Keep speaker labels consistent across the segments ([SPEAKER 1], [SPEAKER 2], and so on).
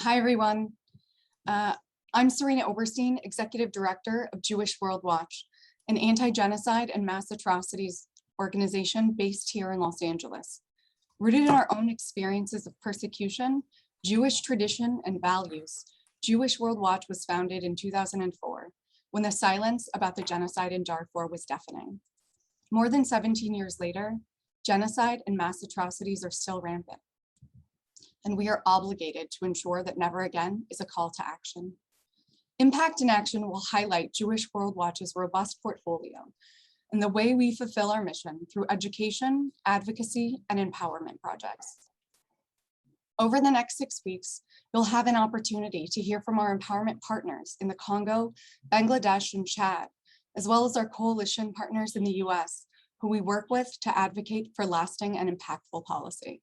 [SPEAKER 1] Hi, everyone. I'm Serena Oberstein, Executive Director of Jewish World Watch, an anti-genocide and mass atrocities organization based here in Los Angeles. Rooted in our own experiences of persecution, Jewish tradition, and values, Jewish World Watch was founded in 2004, when the silence about the genocide in Darfur was deafening. More than 17 years later, genocide and mass atrocities are still rampant, and we are obligated to ensure that never again is a call to action. Impact in Action will highlight Jewish World Watch's robust portfolio and the way we fulfill our mission through education, advocacy, and empowerment projects. Over the next 6 weeks, you'll have an opportunity to hear from our empowerment partners in the Congo, Bangladesh, and Chad, as well as our coalition partners in the US, who we work with to advocate for lasting and impactful policy.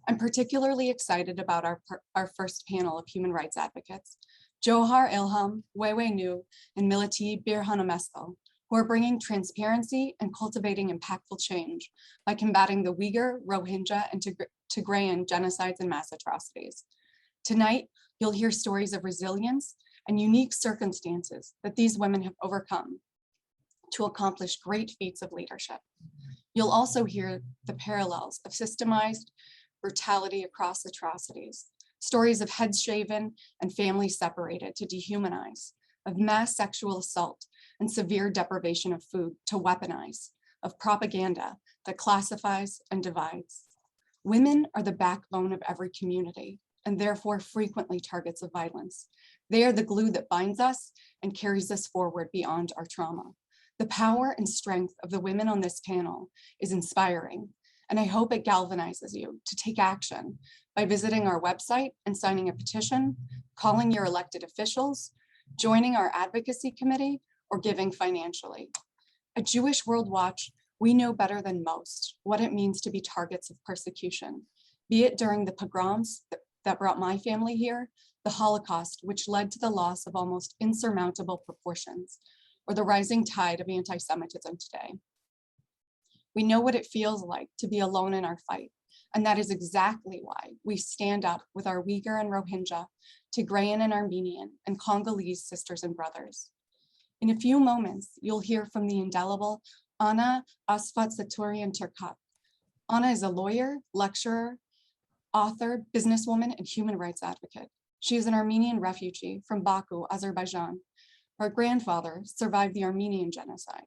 [SPEAKER 1] I'm particularly excited about our first panel of human rights advocates, Jewher, Ilham, Weiwei Nu, and Millete Birhanemaskel, who are bringing transparency and cultivating impactful change by combating the Uyghur, Rohingya, and Tigrayan genocides and mass atrocities. Tonight, you'll hear stories of resilience and unique circumstances that these women have overcome to accomplish great feats of leadership. You'll also hear the parallels of systemized brutality across atrocities, stories of heads shaven and families separated to dehumanize, of mass sexual assault and severe deprivation of food to weaponize, of propaganda that classifies and divides. Women are the backbone of every community and therefore frequently targets of violence. They are the glue that binds us and carries us forward beyond our trauma. The power and strength of the women on this panel is inspiring, and I hope it galvanizes you to take action by visiting our website and signing a petition, calling your elected officials, joining our advocacy committee, or giving financially. At Jewish World Watch, we know better than most what it means to be targets of persecution, be it during the pogroms that brought my family here, the Holocaust, which led to the loss of almost insurmountable proportions, or the rising tide of anti-Semitism today. We know what it feels like to be alone in our fight, and that is exactly why we stand up with our Uyghur and Rohingya, Tigrayan and Armenian and Congolese sisters and brothers. In a few moments, you'll hear from the indelible Astvatsaturian Turcotte. Anna is a lawyer, lecturer, author, businesswoman, and human rights advocate. She is an Armenian refugee from Baku, Azerbaijan. Her grandfather survived the Armenian genocide.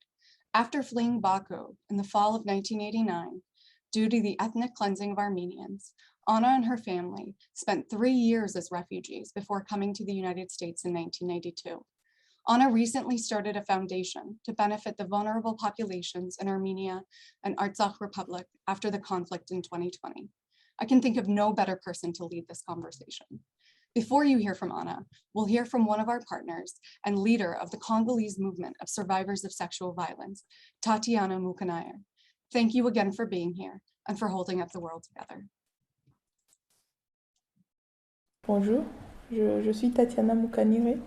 [SPEAKER 1] After fleeing Baku in the fall of 1989, due to the ethnic cleansing of Armenians, Anna and her family spent 3 years as refugees before coming to the United States in 1992. Anna recently started a foundation to benefit the vulnerable populations in Armenia and Artsakh Republic after the conflict in 2020. I can think of no better person to lead this conversation. Before you hear from Anna, we'll hear from one of our partners and leader of the Congolese movement of survivors of sexual violence, Tatiana Mukanire. Thank you again for being here and for holding up the world together.
[SPEAKER 2] Bonjour, je suis Tatiana Mukanire.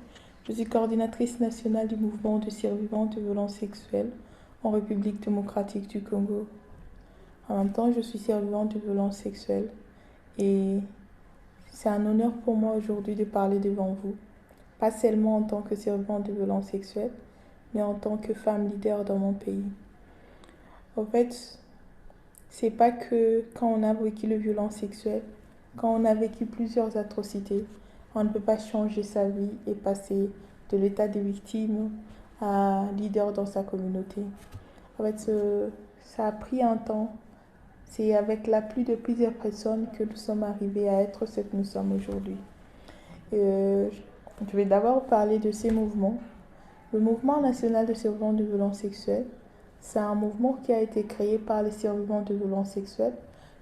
[SPEAKER 2] Je suis coordinatrice nationale du mouvement de survivantes de violences sexuelles en République démocratique du Congo. En même temps, je suis survivante de violences sexuelles et c'est un honneur pour moi aujourd'hui de parler devant vous, pas seulement en tant que survivante de violences sexuelles, mais en tant que femme leader dans mon pays. En fait, c'est pas que quand on a vécu les violences sexuelles, quand on a vécu plusieurs atrocités, on ne peut pas changer sa vie et passer de l'état de victime à leader dans sa communauté. En fait, ça a pris un temps. C'est avec l'appui de plusieurs personnes que nous sommes arrivés à être ce que nous sommes aujourd'hui. Je vais d'abord parler de ces mouvements. Le mouvement national de survivants de violences sexuelles, c'est un mouvement qui a été créé par les survivants de violences sexuelles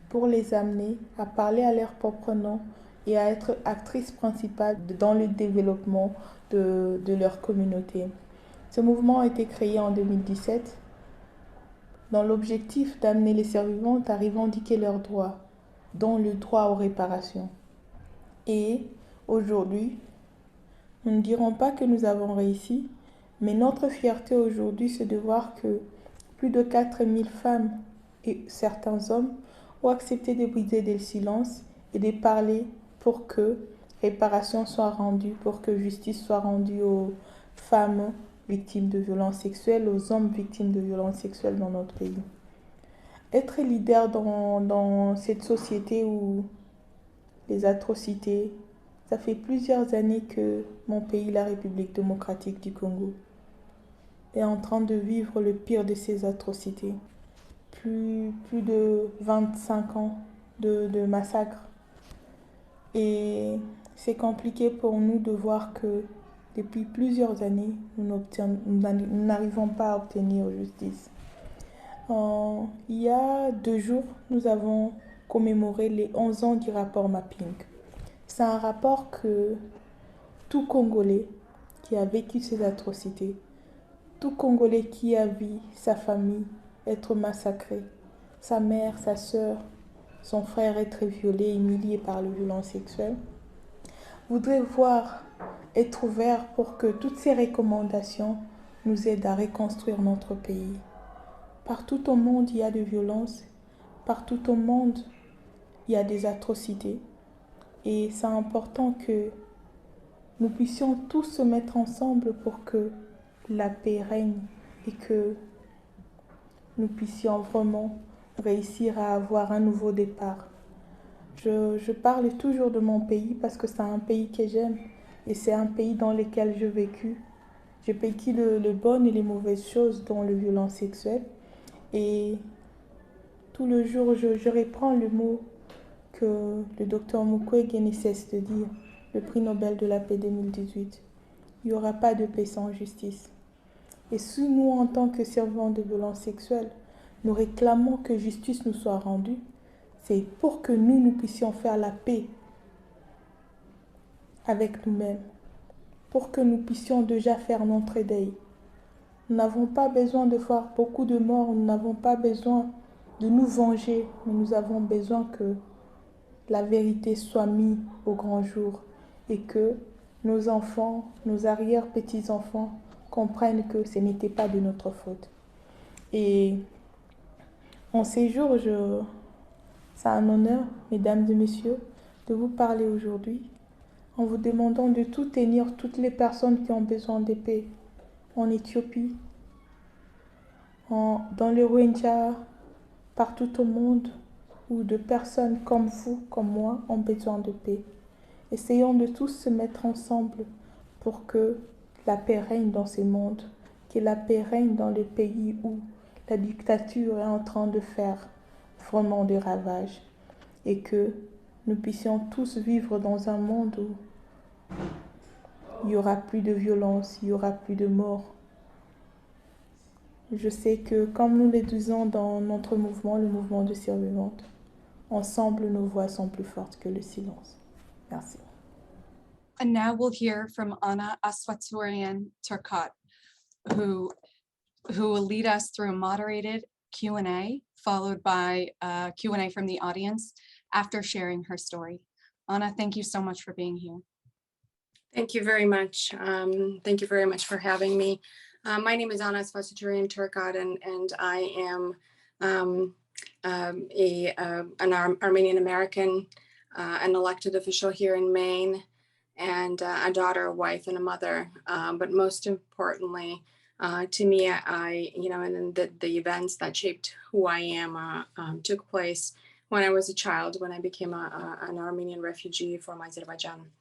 [SPEAKER 2] pour les amener à parler à leur propre nom et à être actrices principales dans le développement de leur communauté. Ce mouvement a été créé en 2017 dans l'objectif d'amener les survivantes à revendiquer leurs droits, dont le droit aux réparations. Et aujourd'hui, nous ne dirons pas que nous avons réussi, mais notre fierté aujourd'hui, c'est de voir que plus de 4000 femmes et certains hommes ont accepté de briser le silence et de parler pour que réparation soit rendue, pour que justice soit rendue aux femmes victimes de violences sexuelles, aux hommes victimes de violences sexuelles dans notre pays. Être leader dans cette société où les atrocités, ça fait plusieurs années que mon pays, la République démocratique du Congo, est en train de vivre le pire de ces atrocités. Plus de 25 ans de massacre. Et c'est compliqué pour nous de voir que depuis plusieurs années, nous n'arrivons pas à obtenir justice. Il y a 2 jours, nous avons commémoré les 11 ans du rapport Mapping. C'est un rapport que tout Congolais qui a vécu ces atrocités, tout Congolais qui a vu sa famille être massacrée, sa mère, sa sœur, son frère être violé, humilié par les violences sexuelles, voudrait voir être ouvert pour que toutes ces recommandations nous aident à reconstruire notre pays. Partout au monde, il y a des violences. Partout au monde, il y a des atrocités. Et c'est important que nous puissions tous se mettre ensemble pour que la paix règne et que nous puissions vraiment réussir à avoir un nouveau départ. Je parle toujours de mon pays parce que c'est un pays que j'aime et c'est un pays dans lequel j'ai vécu. J'ai vécu les bonnes et les mauvaises choses, dont les violences sexuelles. Et tout le jour, je reprends le mot que le docteur Mukwege ne cesse de dire, le prix Nobel de la paix 2018. Il n'y aura pas de paix sans justice. Et si nous, en tant que servants de violences sexuelles, nous réclamons que justice nous soit rendue, c'est pour que nous puissions faire la paix avec nous-mêmes, pour que nous puissions déjà faire notre deuil. Nous n'avons pas besoin de voir beaucoup de morts, nous n'avons pas besoin de nous venger, mais nous avons besoin que la vérité soit mise au grand jour et que nos enfants, nos arrière-petits-enfants comprennent que ce n'était pas de notre faute. Et en ces jours, c'est un honneur, mesdames et messieurs, de vous parler aujourd'hui en vous demandant de soutenir toutes les personnes qui ont besoin de paix en Éthiopie, dans les Rohingya, partout au monde, où de personnes comme vous, comme moi, ont besoin de paix. Essayons de tous se mettre ensemble pour que la paix règne dans ce monde, que la paix règne dans les pays où la dictature est en train de faire vraiment des ravages et que nous puissions tous vivre dans un monde où il n'y aura plus de violence, il n'y aura plus de morts. Je sais que, comme nous le disons dans notre mouvement, le mouvement de survivantes, ensemble nos voix sont plus fortes que le silence. Merci.
[SPEAKER 1] And now we'll hear from Astvatsaturian Turcotte, who will lead us through a moderated Q&A, followed by a Q&A from the audience after sharing her story. Anna, thank you so much for being here.
[SPEAKER 3] Thank you very much. Thank you very much for having me. My name is Astvatsaturian Turcotte, and I am an Armenian American, an elected official here in Maine, and a daughter, a wife, and a mother. But most importantly, to me, and the events that shaped who I am took place when I was a child, when I became an Armenian refugee from Azerbaijan.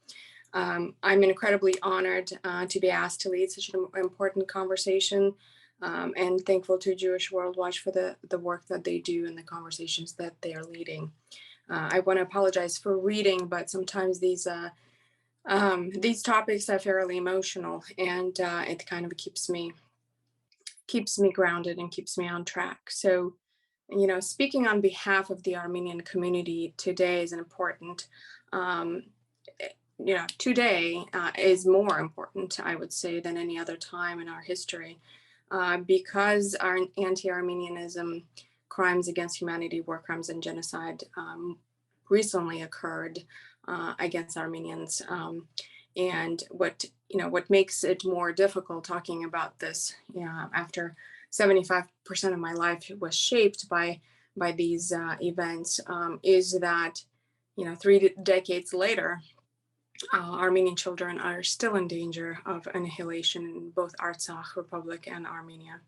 [SPEAKER 3] I'm incredibly honored to be asked to lead such an important conversation, and thankful to Jewish World Watch for the work that they do and the conversations that they are leading. I want to apologize for reading, but sometimes these topics are fairly emotional, and it kind of keeps me grounded and keeps me on track. So, speaking on behalf of the Armenian community today is an important. Today is more important, I would say, than any other time in our history, because our anti-Armenianism, crimes against humanity, war crimes, and genocide recently occurred against Armenians. And what makes it more difficult talking about this, after 75% of my life was shaped by these events, is that 3 decades later, Armenian children are still in danger of annihilation in both Artsakh Republic and Armenia,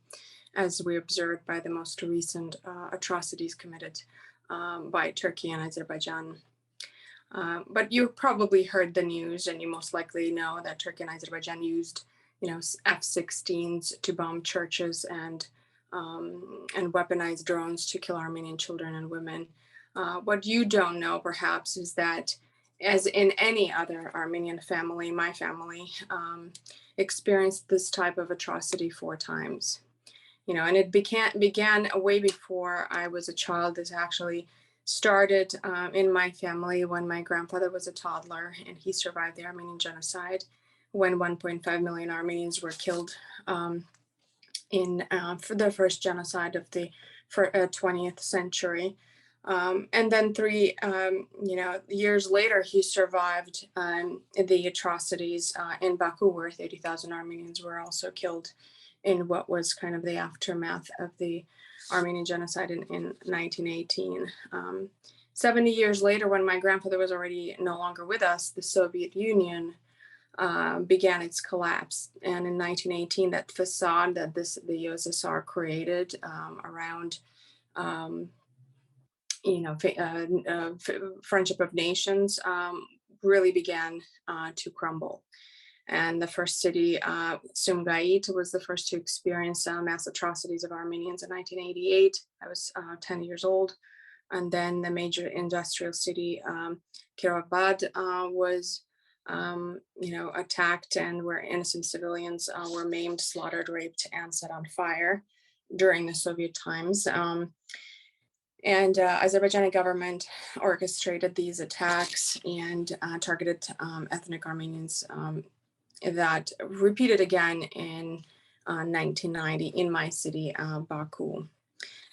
[SPEAKER 3] as we observed by the most recent atrocities committed by Turkey and Azerbaijan. But you've probably heard the news, and you most likely know that Turkey and Azerbaijan used, F-16s to bomb churches and weaponized drones to kill Armenian children and women. What you don't know, perhaps, is that, as in any other Armenian family, my family experienced this type of atrocity 4 times. And it began way before I was a child. This actually started in my family when my grandfather was a toddler, and he survived the Armenian genocide when 1.5 million Armenians were killed in for the first genocide of the 20th century. And then 3 years later, he survived the atrocities in Baku, where 30,000 Armenians were also killed in what was kind of the aftermath of the Armenian genocide in 1918. 70 years later, when my grandfather was already no longer with us, the Soviet Union began its collapse. And in 1918, that facade that the USSR created around friendship of nations really began to crumble. And the first city, Sumgait, was the first to experience mass atrocities of Armenians in 1988. I was 10 years old. And then the major industrial city, Kirovabad, was attacked, and where innocent civilians were maimed, slaughtered, raped, and set on fire during the Soviet times. And Azerbaijani government orchestrated these attacks and targeted ethnic Armenians that repeated again in 1990 in my city, Baku.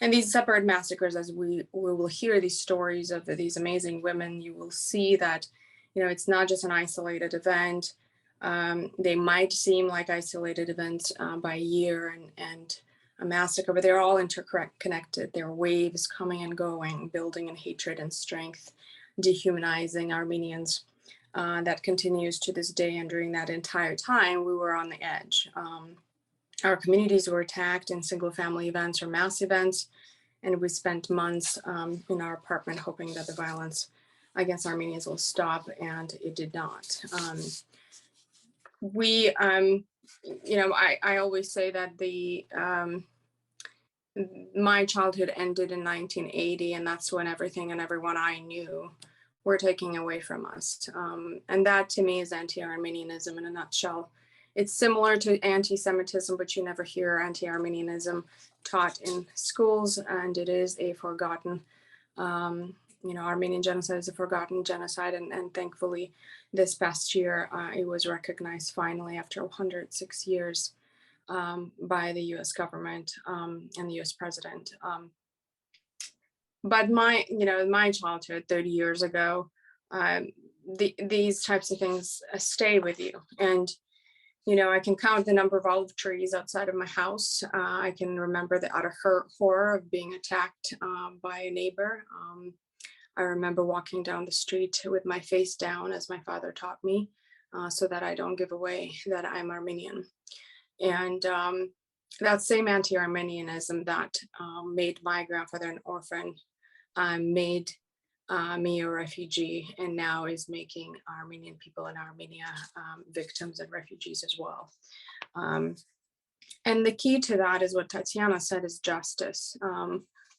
[SPEAKER 3] And these separate massacres, as we will hear these stories of these amazing women, you will see that, it's not just an isolated event. They might seem like isolated events by year and a massacre, but they're all interconnected. There are waves coming and going, building in hatred and strength, dehumanizing Armenians. That continues to this day, and during that entire time, we were on the edge. Our communities were attacked in single-family events or mass events, and we spent months in our apartment hoping that the violence against Armenians will stop, and it did not. I always say that my childhood ended in 1980, and that's when everything and everyone I knew were taken away from us. And that, to me, is anti-Armenianism in a nutshell. It's similar to anti-Semitism, but you never hear anti-Armenianism taught in schools, and it is a forgotten, Armenian genocide is a forgotten genocide, and thankfully this past year it was recognized finally after 106 years by the US government and the US president. But my childhood 30 years ago, these types of things stay with you. And, I can count the number of olive trees outside of my house. I can remember the utter horror of being attacked by a neighbor. I remember walking down the street with my face down, as my father taught me, so that I don't give away that I'm Armenian. And that same anti-Armenianism that made my grandfather an orphan made me a refugee, and now is making Armenian people in Armenia victims and refugees as well. And the key to that is what Tatiana said, is justice.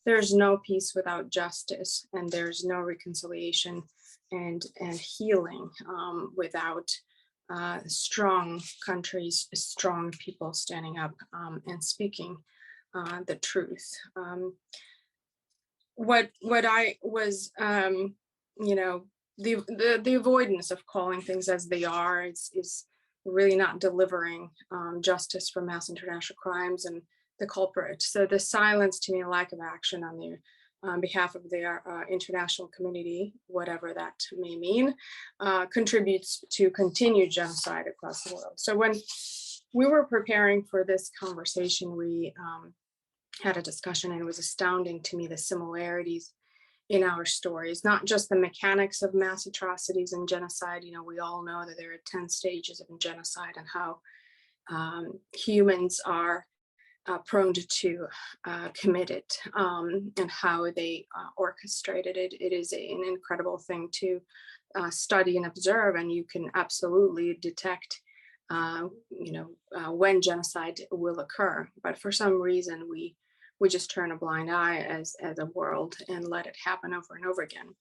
[SPEAKER 3] There's no peace without justice, and there's no reconciliation and healing without strong countries, strong people standing up and speaking the truth. What I was, the avoidance of calling things as they are is really not delivering justice for mass international crimes and the culprit. So the silence, to me, lack of action on behalf of the international community, whatever that may mean, contributes to continued genocide across the world. So when we were preparing for this conversation, we had a discussion, and it was astounding to me the similarities in our stories, not just the mechanics of mass atrocities and genocide. You know, we all know that there are 10 stages of genocide and how humans are prone to commit it, and how they orchestrated it. It is an incredible thing to study and observe, and you can absolutely detect when genocide will occur. But for some reason, we just turn a blind eye as a world and let it happen over and over again.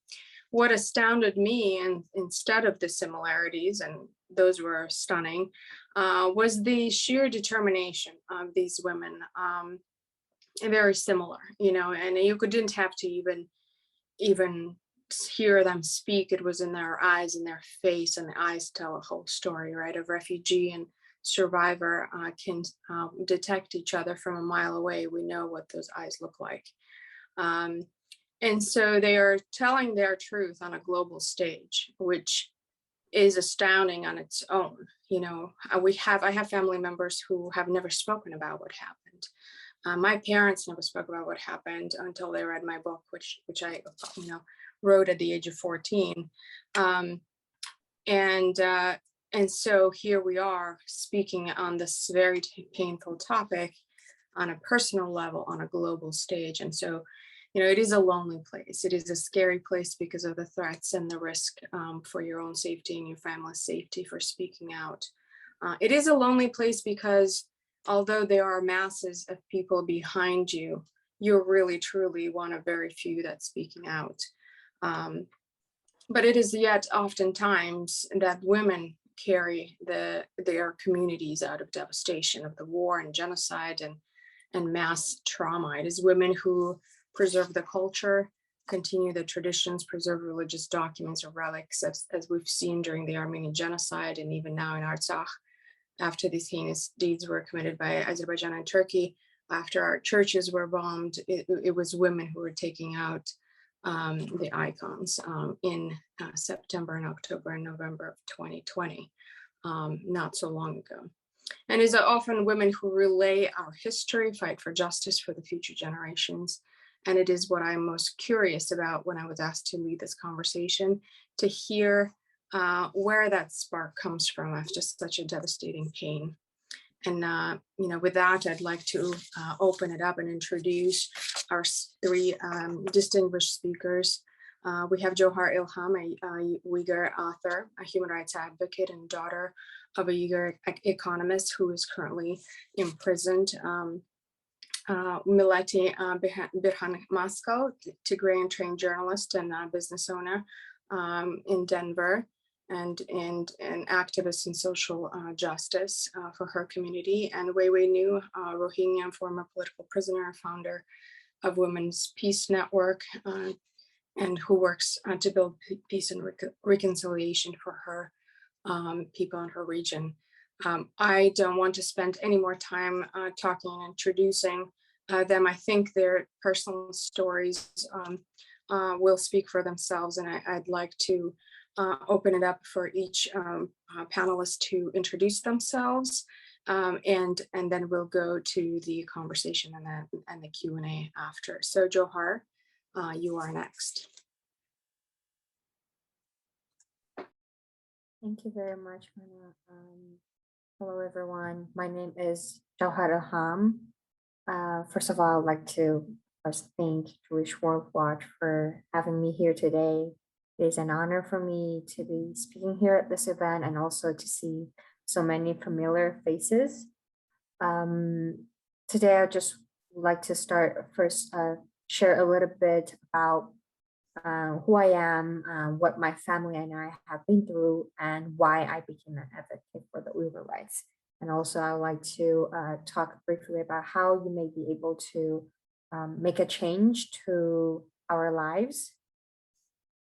[SPEAKER 3] What astounded me, and instead of the similarities, and those were stunning, was the sheer determination of these women. Very similar, and you didn't have to even hear them speak. It was in their eyes, in their face, and the eyes tell a whole story, right? A refugee and survivor can detect each other from a mile away. We know what those eyes look like. And so they are telling their truth on a global stage, which is astounding on its own. I have family members who have never spoken about what happened. My parents never spoke about what happened until they read my book, which I wrote at the age of 14. And so here we are speaking on this very painful topic on a personal level, on a global stage. And so, it is a lonely place. It is a scary place because of the threats and the risk for your own safety and your family's safety for speaking out. It is a lonely place because although there are masses of people behind you, you're really, truly one of very few that's speaking out. But it is yet oftentimes that women carry their communities out of devastation of the war and genocide and mass trauma. It is women who preserve the culture, continue the traditions, preserve religious documents or relics, as we've seen during the Armenian genocide, and even now in Artsakh, after these heinous deeds were committed by Azerbaijan and Turkey, after our churches were bombed, it was women who were taking out the icons in September and October and November of 2020, not so long ago. And it's often women who relay our history, fight for justice for the future generations. And it is what I'm most curious about when I was asked to lead this conversation, to hear where that spark comes from after such a devastating pain. And, with that, I'd like to open it up and introduce our three distinguished speakers. We have Jewher Ilham, a Uyghur author, a human rights advocate, and daughter of a Uyghur economist who is currently imprisoned. Millete Birhanemaskel, Tigrayan trained journalist and business owner in Denver, and an activist in social justice for her community. And Weiwei Nu, Rohingya, former political prisoner, founder of Women's Peace Network, and who works to build peace and reconciliation for her people in her region. I don't want to spend any more time talking and introducing them. I think their personal stories will speak for themselves, and I'd like to open it up for each panelist to introduce themselves, and then we'll go to the conversation and the Q&A after. So Jewher, you are next.
[SPEAKER 4] Thank you very much, Mana. Hello, everyone. My name is Jewher Ilham. First of all, I'd like to first thank Jewish World Watch for having me here today. It is an honor for me to be speaking here at this event and also to see so many familiar faces. Today, I just would like to start first, share a little bit about who I am, what my family and I have been through, and why I became an advocate for the Uyghur rights. And also, I would like to talk briefly about how you may be able to make a change to our lives.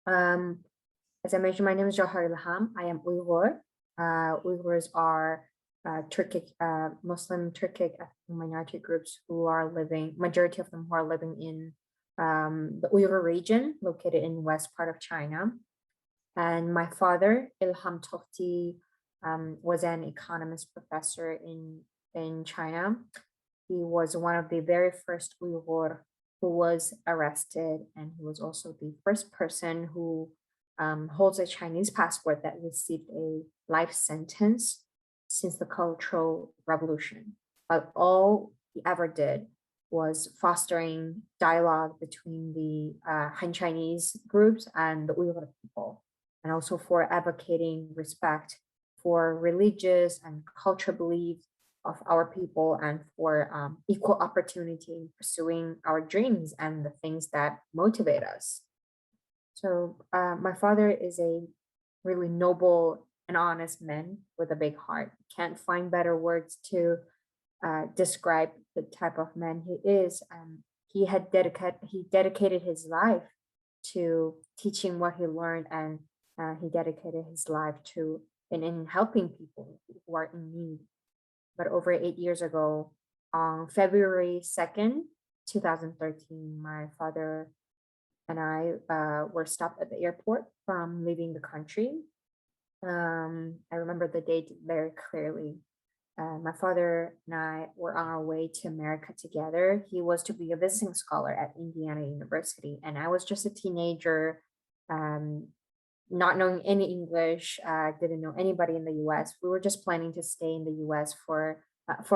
[SPEAKER 4] As I mentioned, my name is Jewher Ilham. I am Uyghur. Uyghurs are Turkic, Muslim Turkic minority groups who are living, majority of them who are living in the Uyghur region, located in west part of China. And my father, Ilham Tohti, was an economist professor in China. He was one of the very first Uyghur who was arrested, and he was also the first person who holds a Chinese passport that received a life sentence since the Cultural Revolution. But all he ever did was fostering dialogue between the Han Chinese groups and the Uyghur people, and also for advocating respect for religious and cultural beliefs of our people, and for equal opportunity in pursuing our dreams and the things that motivate us. So my father is a really noble and honest man with a big heart. Can't find better words to describe the type of man he is. He dedicated his life to teaching what he learned, and he dedicated his life to in helping people who are in need. But over 8 years ago, on February 2nd, 2013, my father and I were stopped at the airport from leaving the country. I remember the date very clearly. My father and I were on our way to America together. He was to be a visiting scholar at Indiana University, and I was just a teenager, not knowing any English, didn't know anybody in the US. We were just planning to stay in the US for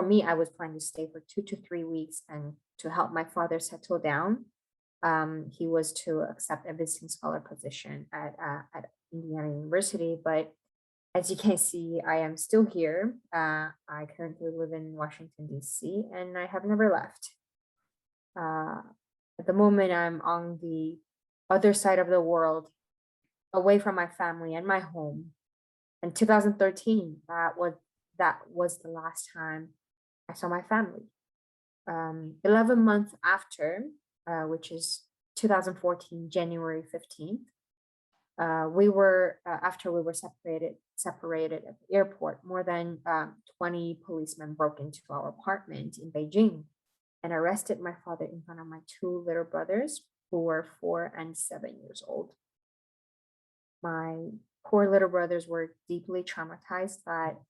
[SPEAKER 4] me, I was planning to stay for 2 to 3 weeks and to help my father settle down. He was to accept a visiting scholar position at Indiana University, but as you can see, I am still here. I currently live in Washington, D.C., and I have never left. At the moment, I'm on the other side of the world, away from my family and my home. In 2013, that was the last time I saw my family. 11 months after, which is 2014, January 15th, we were after we were separated at the airport, more than 20 policemen broke into our apartment in Beijing and arrested my father in front of my 2 little brothers, who were 4 and 7 years old. My poor little brothers were deeply traumatized that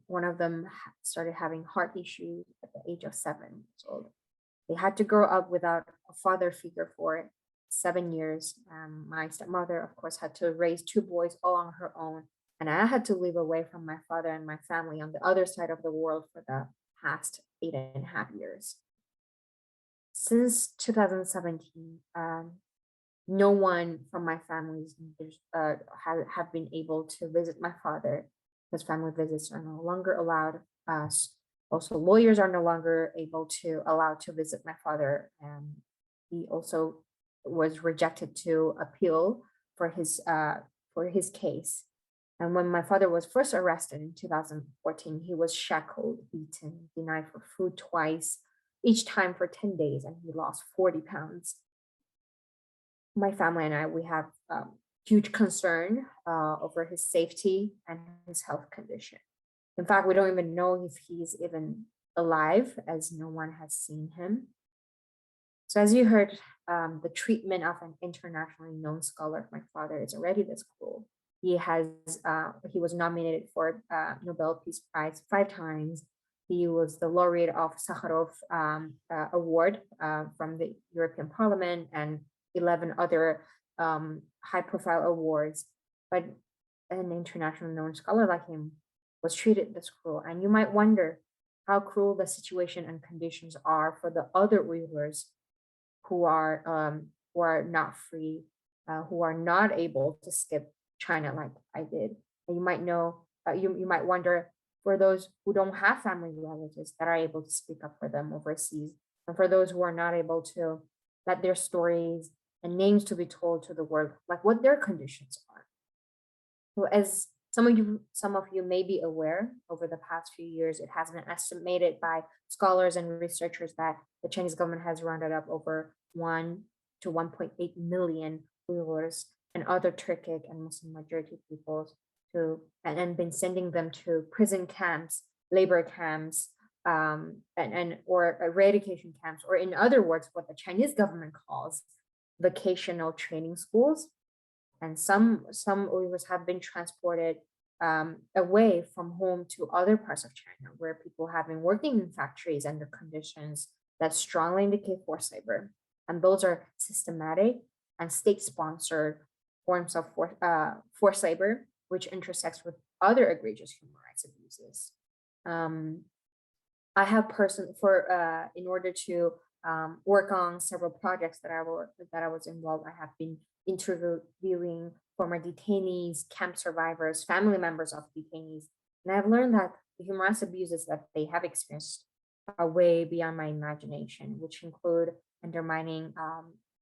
[SPEAKER 4] one of them started having heart issues at the age of 7 years old. They had to grow up without a father figure for 7 years. My stepmother, of course, had to raise 2 boys all on her own, and I had to live away from my father and my family on the other side of the world for the past 8.5 years. Since 2017, no one from my family have been able to visit my father, because family visits are no longer allowed. Also, lawyers are no longer allowed to visit my father. He also was rejected to appeal for his case. And when my father was first arrested in 2014, he was shackled, beaten, denied for food twice, each time for 10 days, and he lost 40 pounds. My family and I, we have huge concern over his safety and his health condition. In fact, we don't even know if he's even alive, as no one has seen him. So as you heard, the treatment of an internationally known scholar, my father, is already this cruel. He was nominated for Nobel Peace Prize 5 times. He was the laureate of Sakharov Award from the European Parliament, and 11 other high-profile awards. But an internationally known scholar like him was treated this cruel. And you might wonder how cruel the situation and conditions are for the other Uyghurs who are not free, who are not able to skip China like I did. And you might know, you might wonder, for those who don't have family relatives that are able to speak up for them overseas, and for those who are not able to let their stories and names to be told to the world, like what their conditions are. So as some of you may be aware, over the past few years, it has been estimated by scholars and researchers that the Chinese government has rounded up over 1 to 1.8 million Uyghurs and other Turkic and Muslim majority peoples and been sending them to prison camps, labor camps, or eradication camps, or in other words, what the Chinese government calls vocational training schools. And some Uyghurs have been transported away from home to other parts of China, where people have been working in factories under conditions that strongly indicate forced labor, and those are systematic and state-sponsored forms of forced labor, which intersects with other egregious human rights abuses. I have in order to work on several projects that I was involved, I have been interviewing former detainees, camp survivors, family members of detainees, and I've learned that the human rights abuses that they have experienced are way beyond my imagination, which include undermining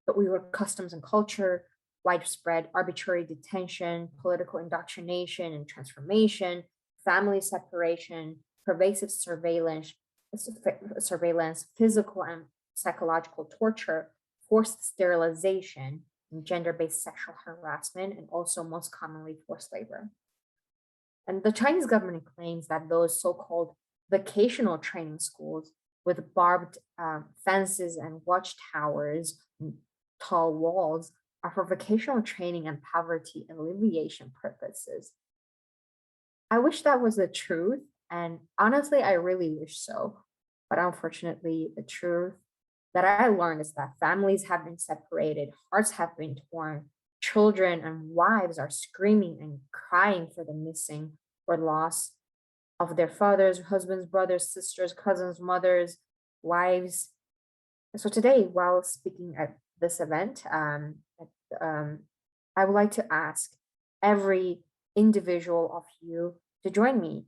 [SPEAKER 4] the Uyghur customs and culture, widespread arbitrary detention, political indoctrination and transformation, family separation, pervasive surveillance, physical and psychological torture, forced sterilization, and gender-based sexual harassment, and also most commonly forced labor. And the Chinese government claims that those so-called vocational training schools with barbed fences and watchtowers and tall walls are for vocational training and poverty alleviation purposes. I wish that was the truth, and honestly, I really wish so. But unfortunately, the truth that I learned is that families have been separated, hearts have been torn, children and wives are screaming and crying for the missing or loss of their fathers, husbands, brothers, sisters, cousins, mothers, wives. So today, while speaking at this event, I would like to ask every individual of you to join me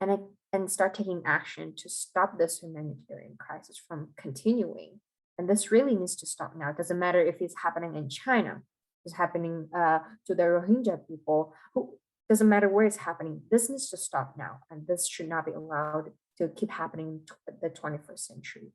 [SPEAKER 4] and start taking action to stop this humanitarian crisis from continuing. And this really needs to stop now. It doesn't matter if it's happening in China, it's happening to the Rohingya people, doesn't matter where it's happening. This needs to stop now. And this should not be allowed to keep happening in the 21st century.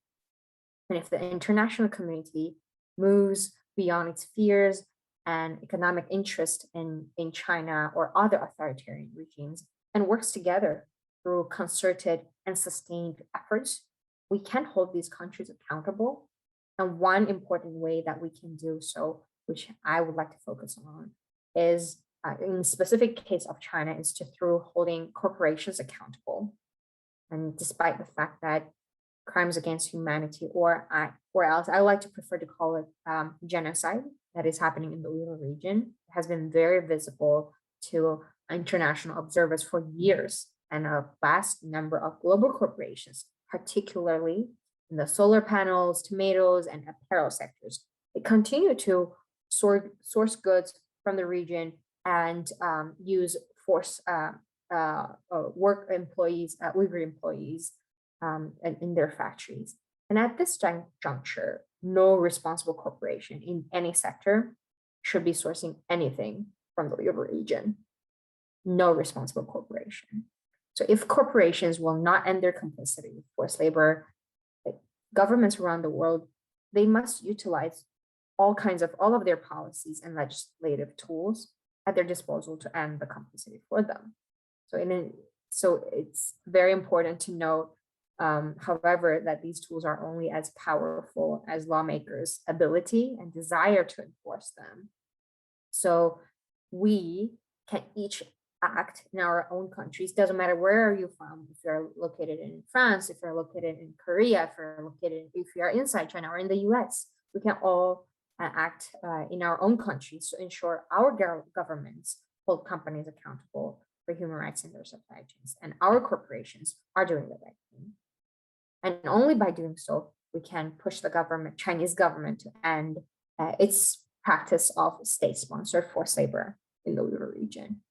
[SPEAKER 4] And if the international community moves beyond its fears and economic interest in China or other authoritarian regimes and works together through concerted and sustained efforts, we can hold these countries accountable. And one important way that we can do so, which I would like to focus on, is in the specific case of China, is through holding corporations accountable. And despite the fact that crimes against humanity, or else I like to prefer to call it genocide, that is happening in the Uyghur region, has been very visible to international observers for years, and a vast number of global corporations, particularly in the solar panels, tomatoes, and apparel sectors, they continue to source goods from the region and use force work employees, Uyghur employees in their factories. And at this juncture, no responsible corporation in any sector should be sourcing anything from the Uyghur region. No responsible corporation. So if corporations will not end their complicity with forced labor, governments around the world, they must utilize all of their policies and legislative tools at their disposal to end the complicity for them. So it's very important to note, however, that these tools are only as powerful as lawmakers' ability and desire to enforce them. So we can each act in our own countries. Doesn't matter where are you from. If you're located in France, if you're located in Korea, if you are inside China or in the US, we can all act in our own countries to ensure our governments hold companies accountable for human rights in their supply chains, and our corporations are doing the right thing. And only by doing so, we can push the Chinese government to end its practice of state-sponsored forced labor in the Uyghur region.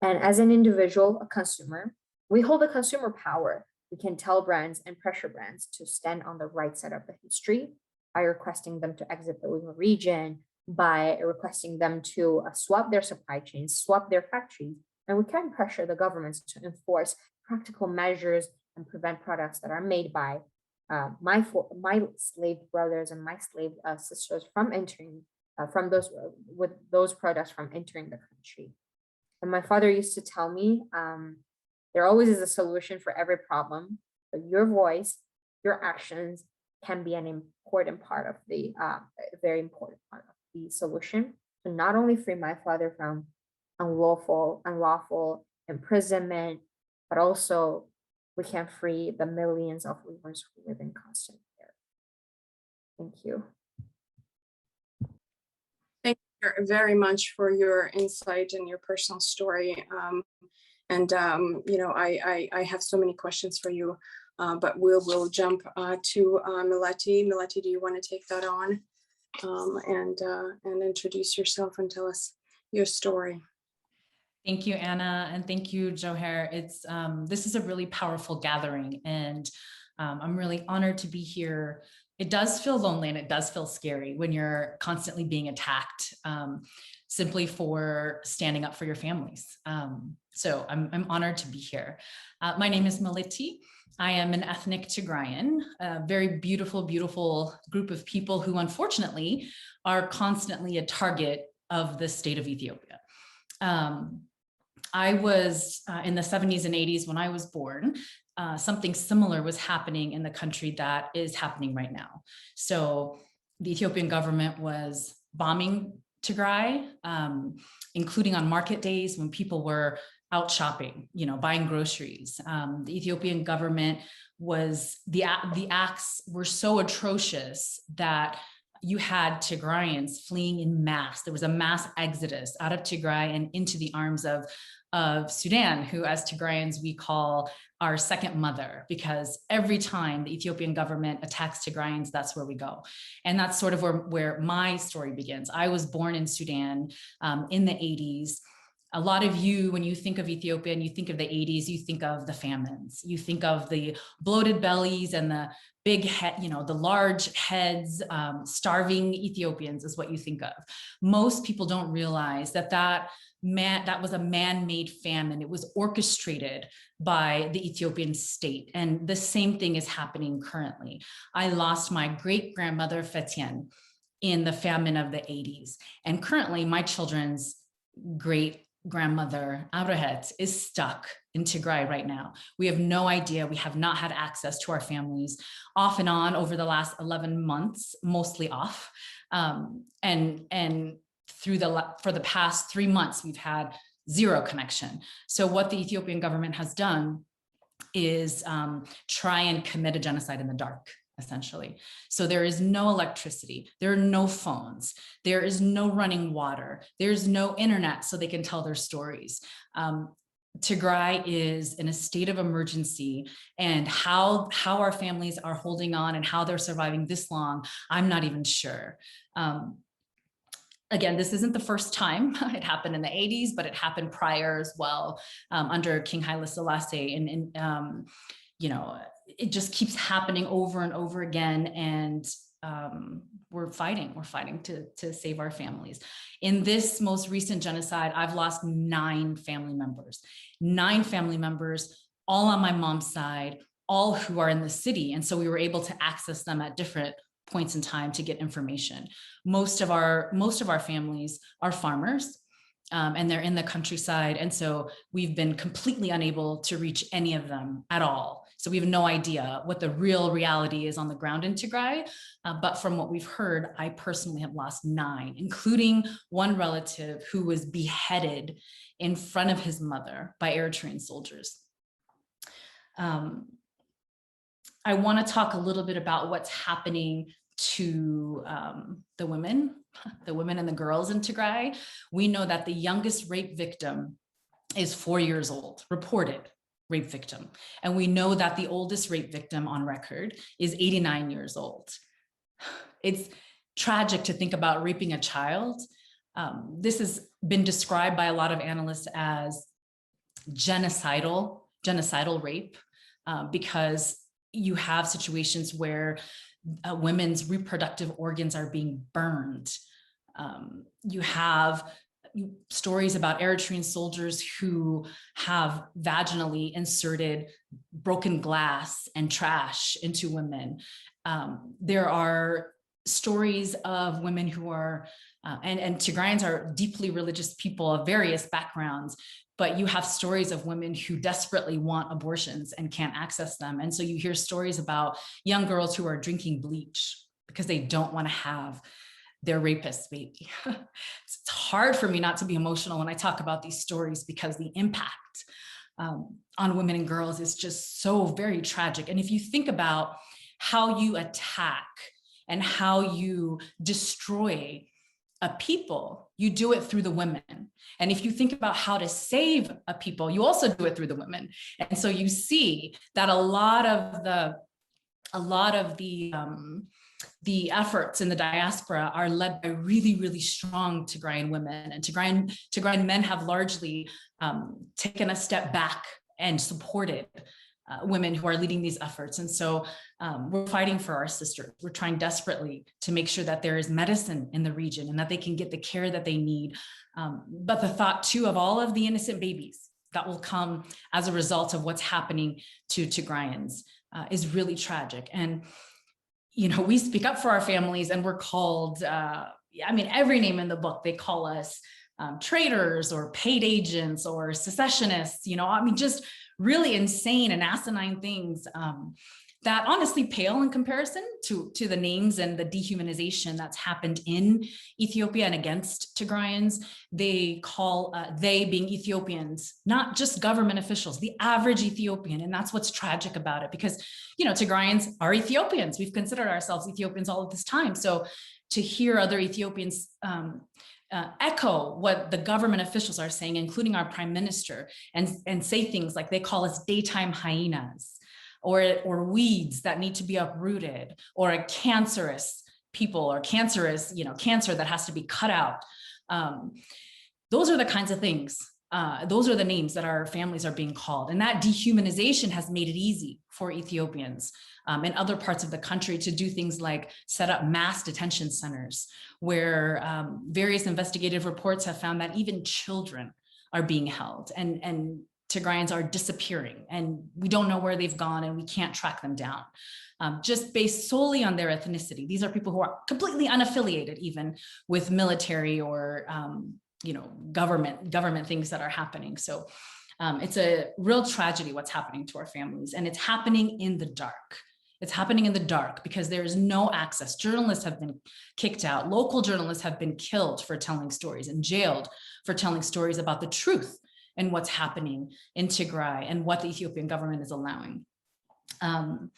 [SPEAKER 4] And as an individual, a consumer, we hold the consumer power. We can tell brands and pressure brands to stand on the right side of the history by requesting them to exit the Uyghur region, by requesting them to swap their supply chains, swap their factories. And we can pressure the governments to enforce practical measures and prevent products that are made by my slave brothers and my slave sisters from entering with those products from entering the country. And my father used to tell me, there always is a solution for every problem, but your voice, your actions can be an important part of very important part of the solution. So not only free my father from unlawful imprisonment, but also we can free the millions of Uyghurs who live in constant fear. Thank you.
[SPEAKER 3] Thank you very much for your insight and your personal story. You know, I have so many questions for you, but we'll jump to Melitti. Melitti, do you want to take that on and introduce yourself and tell us your story?
[SPEAKER 5] Thank you, Anna, and thank you, Jewher. This is a really powerful gathering, and I'm really honored to be here. It does feel lonely and it does feel scary when you're constantly being attacked simply for standing up for your families. So I'm honored to be here. My name is Melitti. I am an ethnic Tigrayan, a very beautiful, beautiful group of people who unfortunately are constantly a target of the state of Ethiopia. I was in the 70s and 80s when I was born. Something similar was happening in the country that is happening right now. So the Ethiopian government was bombing Tigray, including on market days when people were out shopping, you know, buying groceries. The Ethiopian government the acts were so atrocious that you had Tigrayans fleeing in mass. There was a mass exodus out of Tigray and into the arms of Sudan, who as Tigrayans we call our second mother, because every time the Ethiopian government attacks Tigrayans, that's where we go. And that's sort of where my story begins. I was born in Sudan in the 80s. A lot of you, when you think of Ethiopia and you think of the 80s, you think of the famines. You think of the bloated bellies and the big head, you know, the large heads, starving Ethiopians is what you think of. Most people don't realize that was a man-made famine. It was orchestrated by the Ethiopian state. And the same thing is happening currently. I lost my great-grandmother Fetienne in the famine of the 80s. And currently my children's great-grandmother Abrahet is stuck in Tigray right now. We have no idea. We have not had access to our families off and on over the last 11 months, mostly off. And for the past 3 months, we've had zero connection. So what the Ethiopian government has done is try and commit a genocide in the dark, essentially. So there is no electricity, there are no phones, there is no running water, there's no internet so they can tell their stories. Tigray is in a state of emergency, and how our families are holding on and how they're surviving this long, I'm not even sure. Again, this isn't the first time. It happened in the 80s, but it happened prior as well under King Haile Selassie. And you know, it just keeps happening over and over again. And we're fighting to save our families. In this most recent genocide, I've lost 9 family members, all on my mom's side, all who are in the city. And so we were able to access them at different points in time to get information. Most of our families are farmers, and they're in the countryside. And so we've been completely unable to reach any of them at all. So we have no idea what the real reality is on the ground in Tigray. But from what we've heard, I personally have lost 9, including one relative who was beheaded in front of his mother by Eritrean soldiers. I want to talk a little bit about what's happening to the women and the girls in Tigray. We know that the youngest rape victim is 4 years old, reported rape victim. And we know that the oldest rape victim on record is 89 years old. It's tragic to think about raping a child. This has been described by a lot of analysts as genocidal rape, because you have situations where women's reproductive organs are being burned. You have stories about Eritrean soldiers who have vaginally inserted broken glass and trash into women. There are stories of women who are, and Tigrayans are deeply religious people of various backgrounds, but you have stories of women who desperately want abortions and can't access them. And so you hear stories about young girls who are drinking bleach because they don't want to have their rapist baby. It's hard for me not to be emotional when I talk about these stories, because the impact on women and girls is just so very tragic. And if you think about how you attack and how you destroy a people, you do it through the women. And if you think about how to save a people, you also do it through the women. And so you see that a lot of the efforts in the diaspora are led by really, really strong Tigrayan women, and Tigrayan men have largely taken a step back and supported women who are leading these efforts. And so we're fighting for our sisters. We're trying desperately to make sure that there is medicine in the region and that they can get the care that they need. But the thought too of all of the innocent babies that will come as a result of what's happening to Tigrayans is really tragic. And, you know, we speak up for our families, and we're called, I mean, every name in the book, they call us traitors or paid agents or secessionists, you know, I mean, just really insane and asinine things that honestly pale in comparison to the names and the dehumanization that's happened in Ethiopia and against Tigrayans. They call, they being Ethiopians, not just government officials, the average Ethiopian. And that's what's tragic about it, because, you know, Tigrayans are Ethiopians. We've considered ourselves Ethiopians all of this time. So to hear other Ethiopians echo what the government officials are saying, including our prime minister, and say things like they call us daytime hyenas, or weeds that need to be uprooted, or a cancerous people, or cancerous, you know, cancer that has to be cut out. Those are the kinds of things. Those are the names that our families are being called. And that dehumanization has made it easy for Ethiopians and other parts of the country to do things like set up mass detention centers, where various investigative reports have found that even children are being held, and Tigrayans are disappearing, and we don't know where they've gone, and we can't track them down, just based solely on their ethnicity. These are people who are completely unaffiliated even with military or you know, government things that are happening. So it's a real tragedy what's happening to our families, and it's happening in the dark. It's happening in the dark because there is no access. Journalists have been kicked out. Local journalists have been killed for telling stories and jailed for telling stories about the truth and what's happening in Tigray and what the Ethiopian government is allowing. And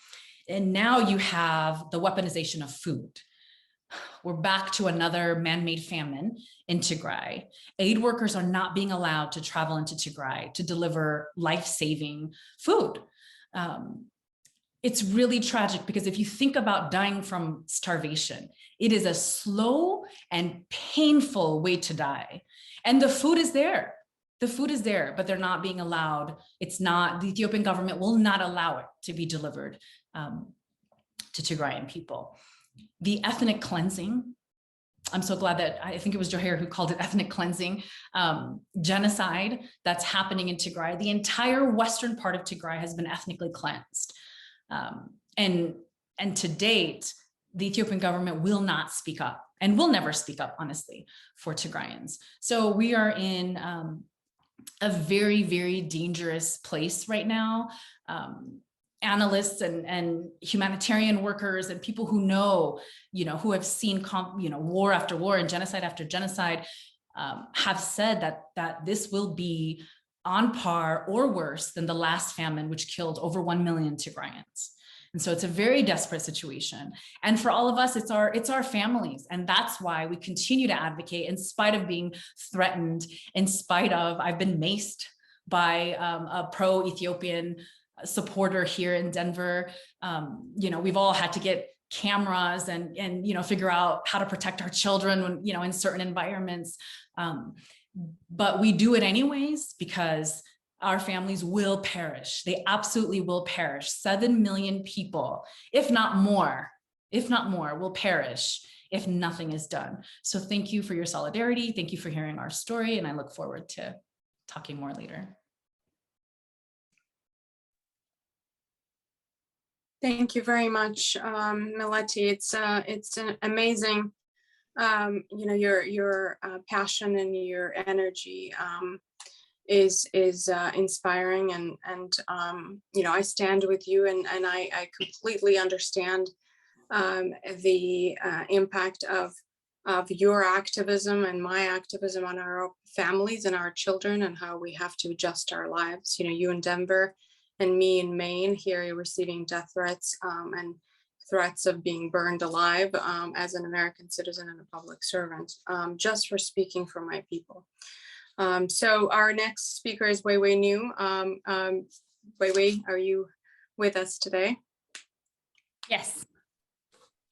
[SPEAKER 5] now you have the weaponization of food. We're back to another man-made famine in Tigray. Aid workers are not being allowed to travel into Tigray to deliver life-saving food. It's really tragic, because if you think about dying from starvation, it is a slow and painful way to die. And the food is there. The food is there, but they're not being allowed. It's not, the Ethiopian government will not allow it to be delivered to Tigrayan people. The ethnic cleansing, I'm so glad that, I think it was Jewher who called it ethnic cleansing, genocide that's happening in Tigray. The entire western part of Tigray has been ethnically cleansed. And to date, the Ethiopian government will not speak up, and will never speak up, honestly, for Tigrayans. So we are in a very, very dangerous place right now. Analysts and humanitarian workers and people who know, you know, who have seen, you know, war after war and genocide after genocide, have said that this will be on par or worse than the last famine, which killed over 1 million Tigrayans. And so it's a very desperate situation. And for all of us, it's our families. And that's why we continue to advocate in spite of being threatened, in spite of, I've been maced by a pro-Ethiopian supporter here in Denver. You know, we've all had to get cameras and you know, figure out how to protect our children when, you know, in certain environments. But we do it anyways, because our families will perish. They absolutely will perish. 7 million people, if not more, will perish if nothing is done. So thank you for your solidarity. Thank you for hearing our story. And I look forward to talking more later.
[SPEAKER 3] Thank you very much, Melitti. It's an amazing, you know, your passion and your energy is inspiring, and you know, I stand with you, and I completely understand the impact of your activism and my activism on our families and our children, and how we have to adjust our lives. You know, you in Denver and me in Maine here, you're receiving death threats, and threats of being burned alive as an American citizen and a public servant, just for speaking for my people. So our next speaker is Weiwei Niu. Weiwei, are you with us today?
[SPEAKER 6] Yes.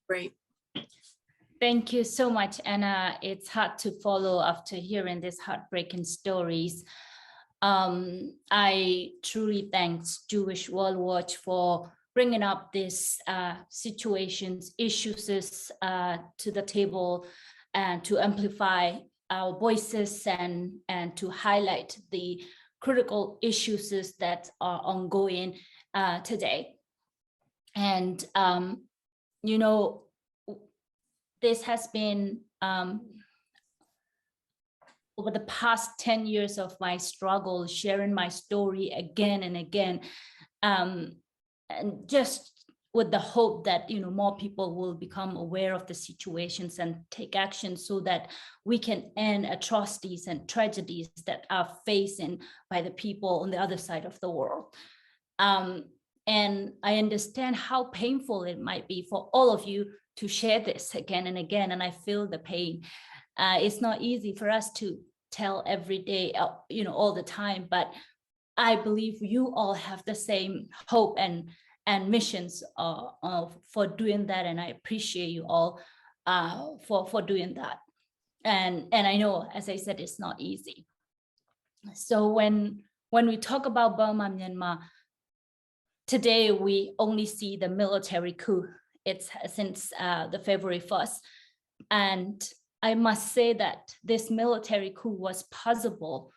[SPEAKER 3] Great.
[SPEAKER 6] Thank you so much, Anna. It's hard to follow after hearing these heartbreaking stories. I truly thank Jewish World Watch for bringing up these situations, issues to the table, and to amplify our voices and to highlight the critical issues that are ongoing today. And, you know, this has been over the past 10 years of my struggle, sharing my story again and again, and just with the hope that, you know, more people will become aware of the situations and take action so that we can end atrocities and tragedies that are facing by the people on the other side of the world. And I understand how painful it might be for all of you to share this again and again, and I feel the pain. It's not easy for us to tell every day, you know, all the time, but I believe you all have the same hope and missions for doing that, and I appreciate you all for doing that. And I know, as I said, it's not easy. So when we talk about Burma, Myanmar, today we only see the military coup. It's since the February 1st. And I must say that this military coup was possible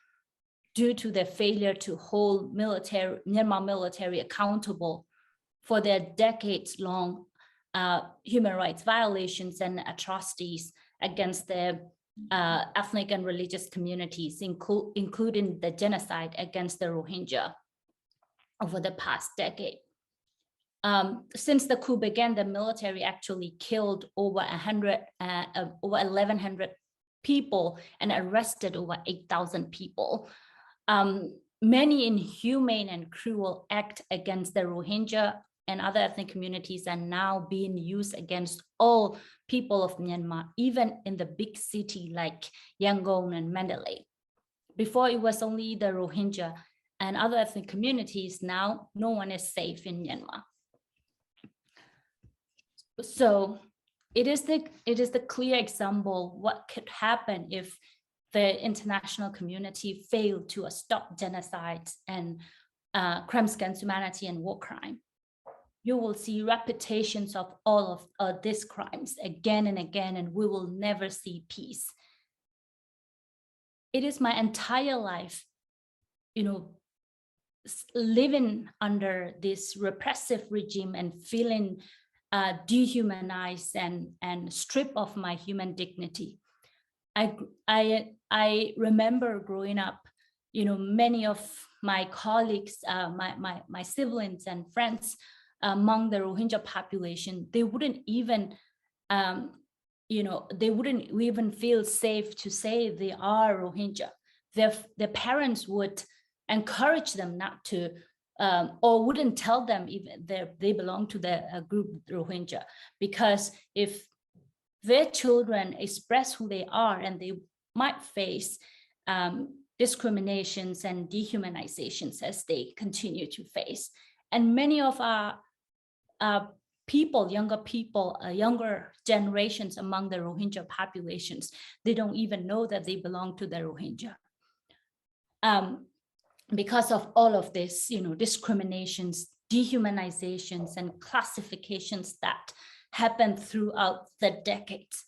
[SPEAKER 6] due to the failure to hold Myanmar military accountable for their decades-long human rights violations and atrocities against the ethnic and religious communities, including the genocide against the Rohingya over the past decade. Since the coup began, the military actually killed over 1,100 people and arrested over 8,000 people. Many inhumane and cruel acts against the Rohingya and other ethnic communities are now being used against all people of Myanmar, even in the big city like Yangon and Mandalay. Before, it was only the Rohingya and other ethnic communities. Now no one is safe in Myanmar. So it is the clear example what could happen if the international community failed to stop genocide and crimes against humanity and war crime. You will see repetitions of all of these crimes again and again, and we will never see peace. It is my entire life, you know, living under this repressive regime and feeling dehumanized and stripped of my human dignity. I remember growing up, you know, many of my colleagues, my siblings and friends among the Rohingya population, they wouldn't even, you know, they wouldn't even feel safe to say they are Rohingya. Their parents would encourage them not to, or wouldn't tell them even they belong to the group Rohingya, because if their children express who they are, and they might face discriminations and dehumanizations as they continue to face. And many of our people, younger generations among the Rohingya populations, they don't even know that they belong to the Rohingya. Because of all of this, you know, discriminations, dehumanizations, and classifications that happened throughout the decades.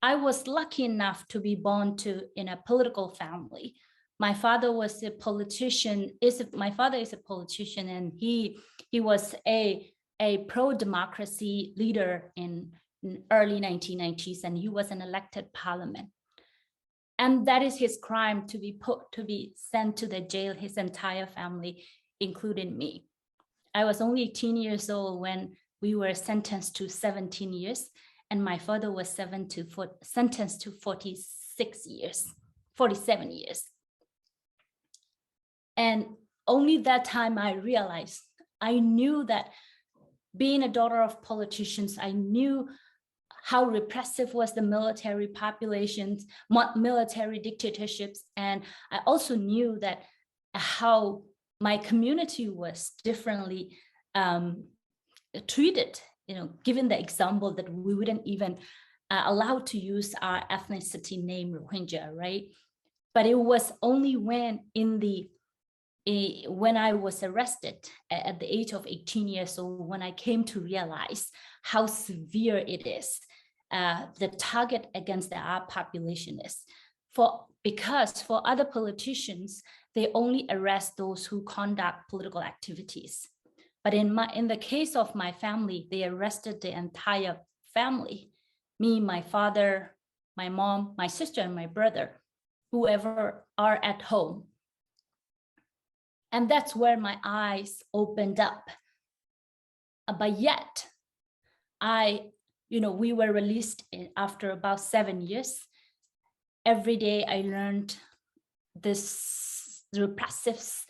[SPEAKER 6] I was lucky enough to be born in a political family. My father was a politician. My father is a politician, and he was a pro-democracy leader in early 1990s, and he was an elected parliament. And that is his crime, to be sent to the jail, his entire family, including me. I was only 18 years old when we were sentenced to 17 years, and my father was sentenced to 47 years. And only that time I realized, I knew that being a daughter of politicians, I knew how repressive was the military populations, military dictatorships. And I also knew that how my community was differently treated, given the example that we wouldn't even allowed to use our ethnicity name Rohingya, right? But it was only when when I was arrested at the age of 18 years old, when I came to realize how severe it is, the target against our population is. Because for other politicians, they only arrest those who conduct political activities. But in the case of my family, they arrested the entire family, me, my father, my mom, my sister, and my brother, whoever are at home. And that's where my eyes opened up. But yet, we were released after about 7 years. Every day I learned this repressive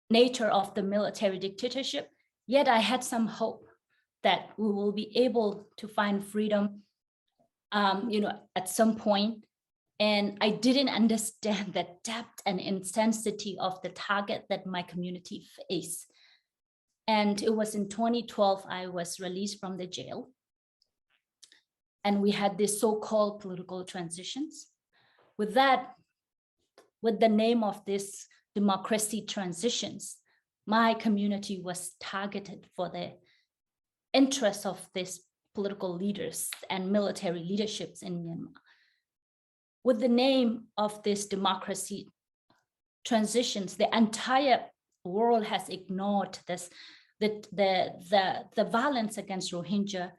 [SPEAKER 6] nature of the military dictatorship. Yet I had some hope that we will be able to find freedom, at some point. And I didn't understand the depth and intensity of the target that my community faced. And it was in 2012, I was released from the jail. And we had this so-called political transitions. With the name of this democracy transitions, my community was targeted for the interests of these political leaders and military leaderships in Myanmar. With the name of this democracy transitions, the entire world has ignored this, the violence against Rohingya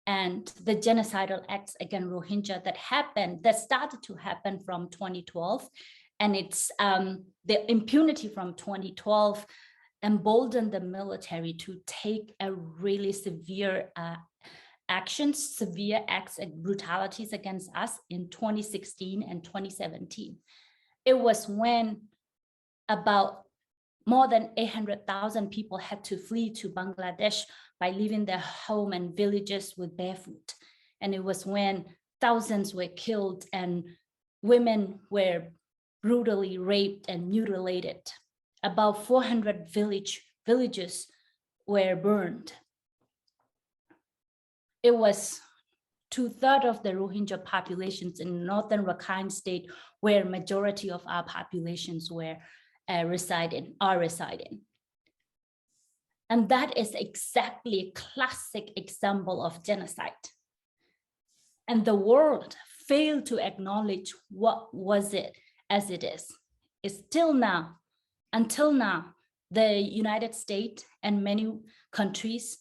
[SPEAKER 6] and the genocidal acts against Rohingya that started to happen from 2012. And it's the impunity from 2012 emboldened the military to take a really severe severe acts and brutalities against us in 2016 and 2017. It was when about more than 800,000 people had to flee to Bangladesh by leaving their home and villages with barefoot. And it was when thousands were killed and women were brutally raped and mutilated. About 400 villages were burned. It was 2/3 of the Rohingya populations in northern Rakhine state where majority of our populations were are residing. And that is exactly a classic example of genocide. And the world failed to acknowledge what was it as it is. It's still now, until now, the United States and many countries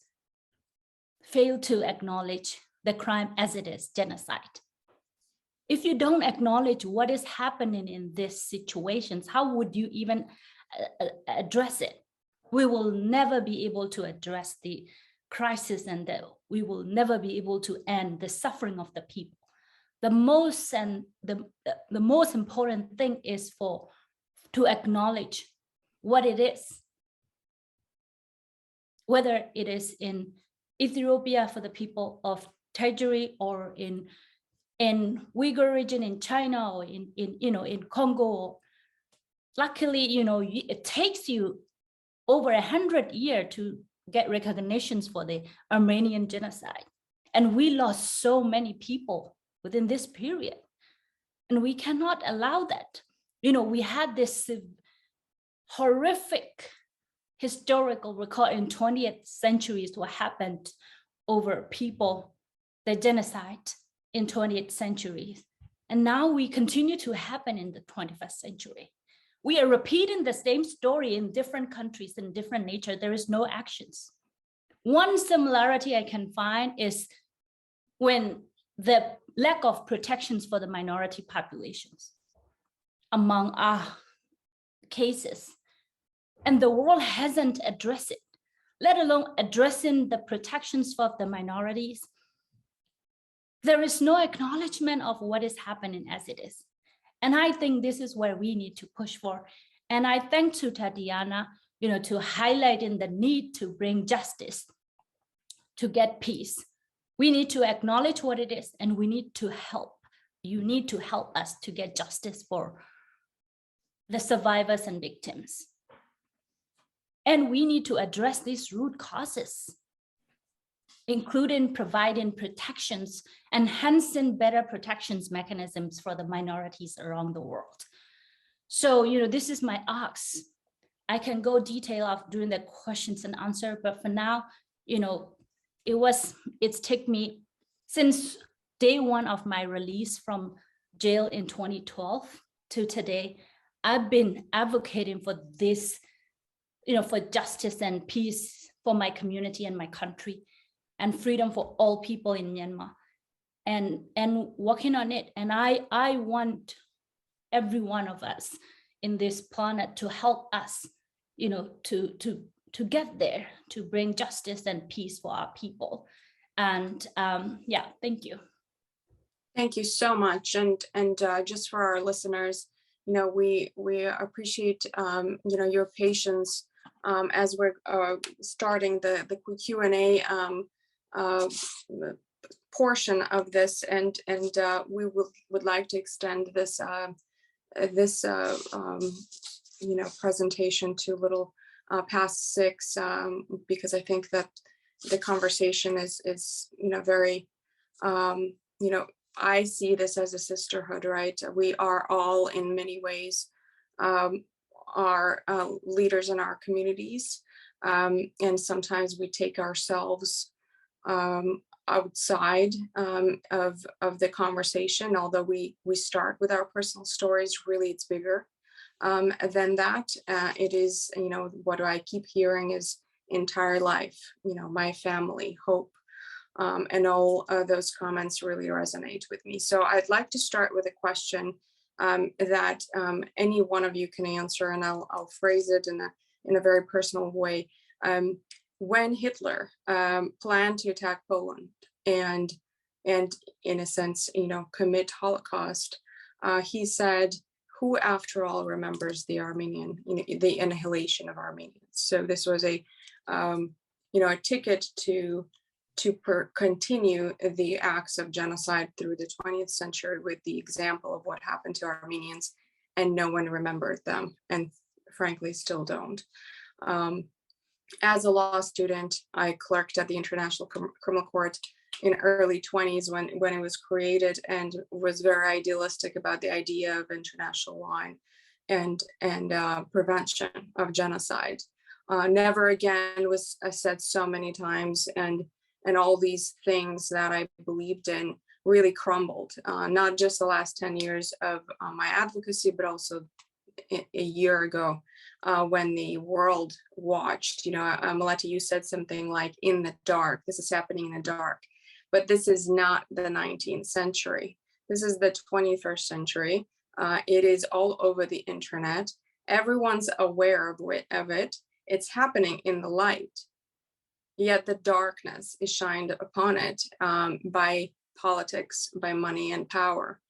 [SPEAKER 6] fail to acknowledge the crime as it is, genocide. If you don't acknowledge what is happening in these situations, how would you even address it? We will never be able to address the crisis, and we will never be able to end the suffering of the people. The most important thing is to acknowledge what it is, whether it is in Ethiopia for the people of Tigray, or in Uyghur region in China, or in Congo. Luckily, it takes you over 100 years to get recognitions for the Armenian genocide. And we lost so many people within this period. And we cannot allow that. We had this horrific historical record in 20th century is what happened over people, the genocide in 20th century. And now we continue to happen in the 21st century. We are repeating the same story in different countries in different nature. There is no actions. One similarity I can find is when the lack of protections for the minority populations among our cases. And the world hasn't addressed it, let alone addressing the protections for the minorities. There is no acknowledgement of what is happening as it is. And I think this is where we need to push for. And I thank to Tatiana, to highlighting the need to bring justice to get peace. We need to acknowledge what it is, and we need to help. You need to help us to get justice for the survivors and victims. And we need to address these root causes, including providing protections, enhancing better protections mechanisms for the minorities around the world. So, this is my ask. I can go detail of doing the questions and answer, but for now, it's taken me since day one of my release from jail in 2012 to today. I've been advocating for this, for justice and peace for my community and my country, and freedom for all people in Myanmar, and working on it. And I want every one of us in this planet to help us, to get there, to bring justice and peace for our people. And yeah, thank you.
[SPEAKER 3] Thank you so much. And just for our listeners, we appreciate your patience as we're starting the Q&A portion of this, and we would like to extend this presentation to a little past 6, because I think that the conversation is very I see this as a sisterhood, right? We are all in many ways are leaders in our communities, and sometimes we take ourselves outside of the conversation. Although we start with our personal stories, really it's bigger than that. It is, what I keep hearing is entire life, my family, hope, and all those comments really resonate with me. So I'd like to start with a question that any one of you can answer, and I'll phrase it in a very personal way. When Hitler planned to attack Poland and in a sense, commit Holocaust, he said, "Who, after all, remembers the Armenian, the annihilation of Armenians?" So this was a ticket to continue the acts of genocide through the 20th century with the example of what happened to Armenians, and no one remembered them, and frankly still don't. As a law student, I clerked at the International Criminal Court in early 20s when it was created, and was very idealistic about the idea of international law and prevention of genocide. Never again was said so many times, and all these things that I believed in really crumbled, not just the last 10 years of my advocacy, but also a year ago when the world watched. Melitti, you said something like in the dark, this is happening in the dark, but this is not the 19th century. This is the 21st century. It is all over the internet. Everyone's aware of it. It's happening in the light. Yet the darkness is shined upon it by politics, by money and power.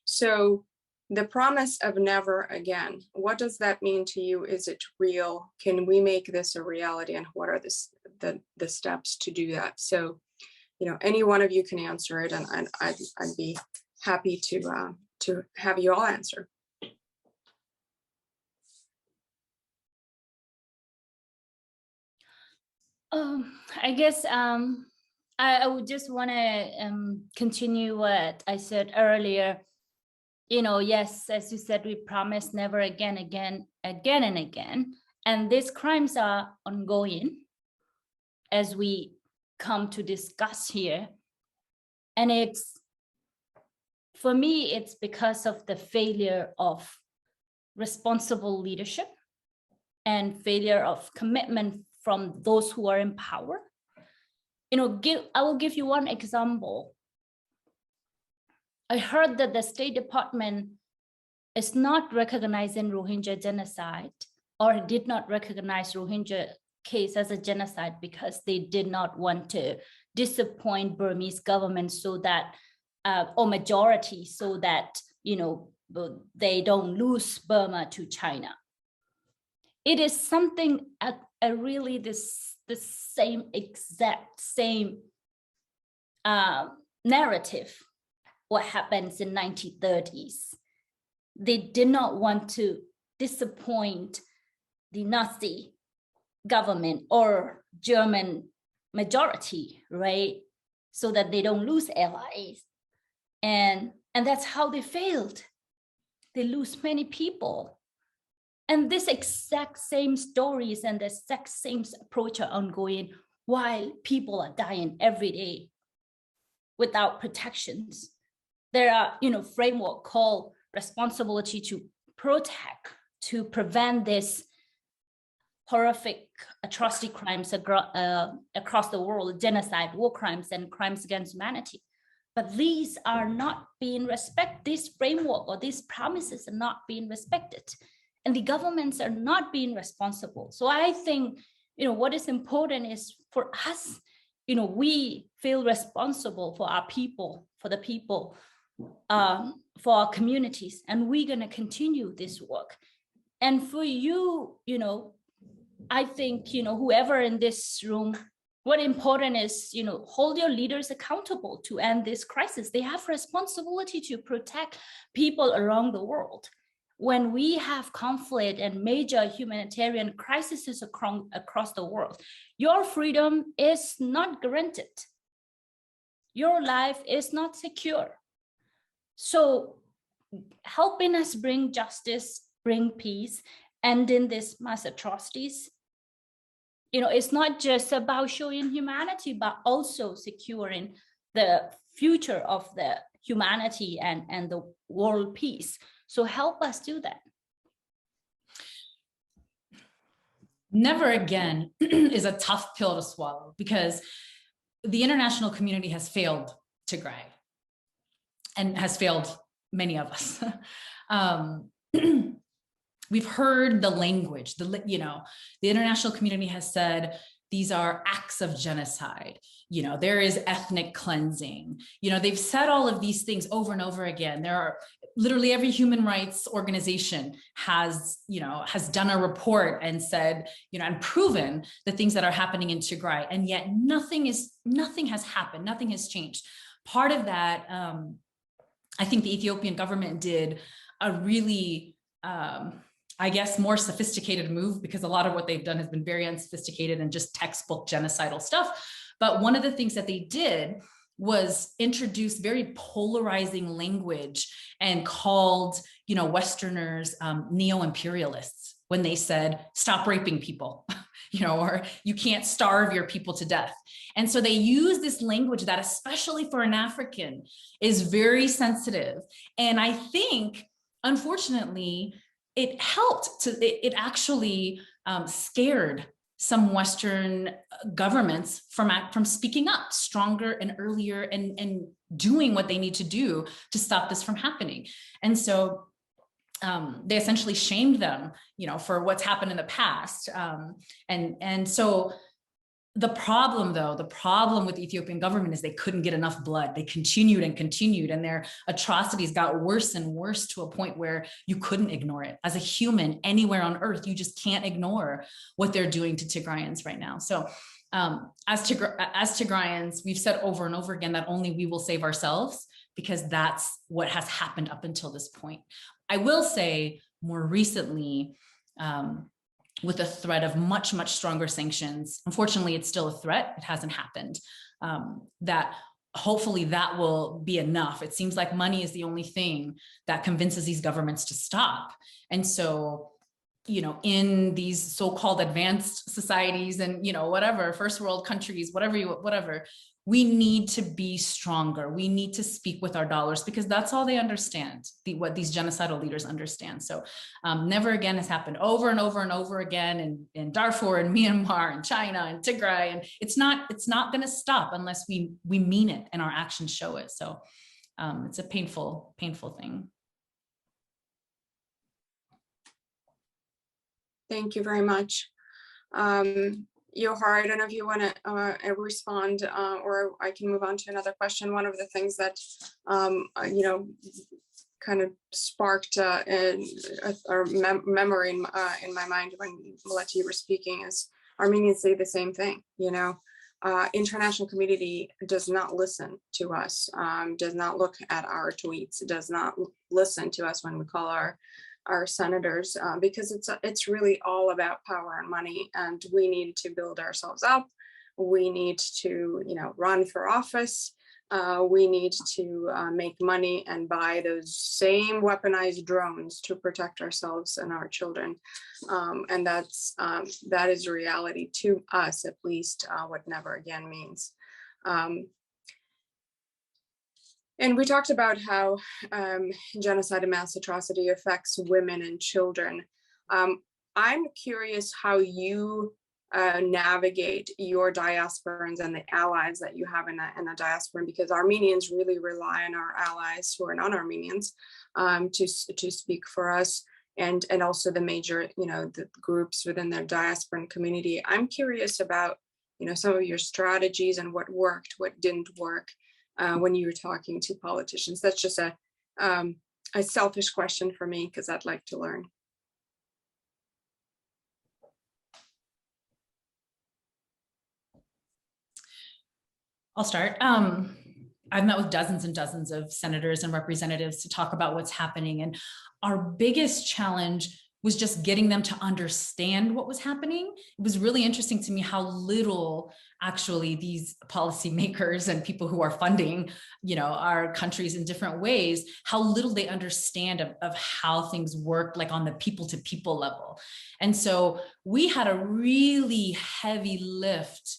[SPEAKER 3] So the promise of never again, what does that mean to you? Is it real? Can we make this a reality? And what are the steps to do that? So, any one of you can answer it, and I'd be happy to have you all answer.
[SPEAKER 6] I guess I would just want to continue what I said earlier. Yes, as you said, we promise never again and again. And these crimes are ongoing as we come to discuss here. And for me, it's because of the failure of responsible leadership and failure of commitment from those who are in power. I will give you one example. I heard that the State Department is not recognizing Rohingya genocide, or did not recognize Rohingya case as a genocide because they did not want to disappoint Burmese government so that, or majority, so that, they don't lose Burma to China. It is something really this the same exact same narrative what happens in 1930s. They did not want to disappoint the Nazi government or German majority, right? So that they don't lose allies. And that's how they failed. They lose many people. And this exact same stories and the exact same approach are ongoing while people are dying every day without protections. There are, framework called responsibility to protect, to prevent this horrific atrocity crimes across the world, genocide, war crimes, and crimes against humanity. But these are not being respected. This framework or these promises are not being respected. And the governments are not being responsible. So I think, what is important is for us, we feel responsible for our people, for the people, for our communities, and we're going to continue this work. And for you, I think, whoever in this room, what important is, hold your leaders accountable to end this crisis. They have responsibility to protect people around the world. When we have conflict and major humanitarian crises across the world, your freedom is not granted. Your life is not secure. So helping us bring justice, bring peace, ending these mass atrocities, it's not just about showing humanity, but also securing the future of the humanity and the world peace. So help us do that.
[SPEAKER 5] Never again is a tough pill to swallow, because the international community has failed Tigray and has failed many of us. We've heard the language, the international community has said, these are acts of genocide. There is ethnic cleansing. They've said all of these things over and over again. There are literally every human rights organization has done a report and said, and proven the things that are happening in Tigray. And yet nothing has happened. Nothing has changed. Part of that, I think the Ethiopian government did a really, I guess, more sophisticated move, because a lot of what they've done has been very unsophisticated and just textbook genocidal stuff. But one of the things that they did was introduce very polarizing language and called, Westerners neo-imperialists when they said, stop raping people, or you can't starve your people to death. And so they use this language that, especially for an African, is very sensitive. And I think, unfortunately, it actually scared some Western governments from speaking up stronger and earlier and doing what they need to do to stop this from happening. And so they essentially shamed them, for what's happened in the past. And so the problem with the Ethiopian government is they couldn't get enough blood. They continued and continued, and their atrocities got worse and worse to a point where you couldn't ignore it. As a human, anywhere on earth, you just can't ignore what they're doing to Tigrayans right now. So as Tigrayans, we've said over and over again that only we will save ourselves, because that's what has happened up until this point. I will say more recently, with a threat of much, much stronger sanctions. Unfortunately, it's still a threat. It hasn't happened. That hopefully that will be enough. It seems like money is the only thing that convinces these governments to stop. And so, in these so-called advanced societies and, whatever, first world countries, whatever, we need to be stronger. We need to speak with our dollars, because that's all they understand, what these genocidal leaders understand. So never again has happened, over and over and over again in Darfur and Myanmar and China and Tigray. And it's not going to stop unless we mean it and our actions show it. So it's a painful, painful thing.
[SPEAKER 3] Thank you very much. Jewher, I don't know if you want to respond, or I can move on to another question. One of the things that, kind of sparked a memory in my mind when Melitti were speaking is Armenians say the same thing, you know. International community does not listen to us, does not look at our tweets, does not listen to us when we call our senators, because it's really all about power and money, and we need to build ourselves up. We need to, you know, run for office. We need to make money and buy those same weaponized drones to protect ourselves and our children. And that is reality to us, at least, what never again means. And we talked about how genocide and mass atrocity affects women and children. I'm curious how you navigate your diasporans and the allies that you have in a diaspora, because Armenians really rely on our allies who are non-Armenians to speak for us, and also the major, you know, the groups within their diasporan community. I'm curious about, you know, some of your strategies and what worked, what didn't work when you were talking to politicians. That's just a selfish question for me, because I'd like to learn.
[SPEAKER 5] I'll start. I've met with dozens and dozens of senators and representatives to talk about what's happening. And our biggest challenge was just getting them to understand what was happening. It was really interesting to me how little actually these policymakers and people who are funding, you know, our countries in different ways, how little they understand of how things work, like on the people to people level. And so we had a really heavy lift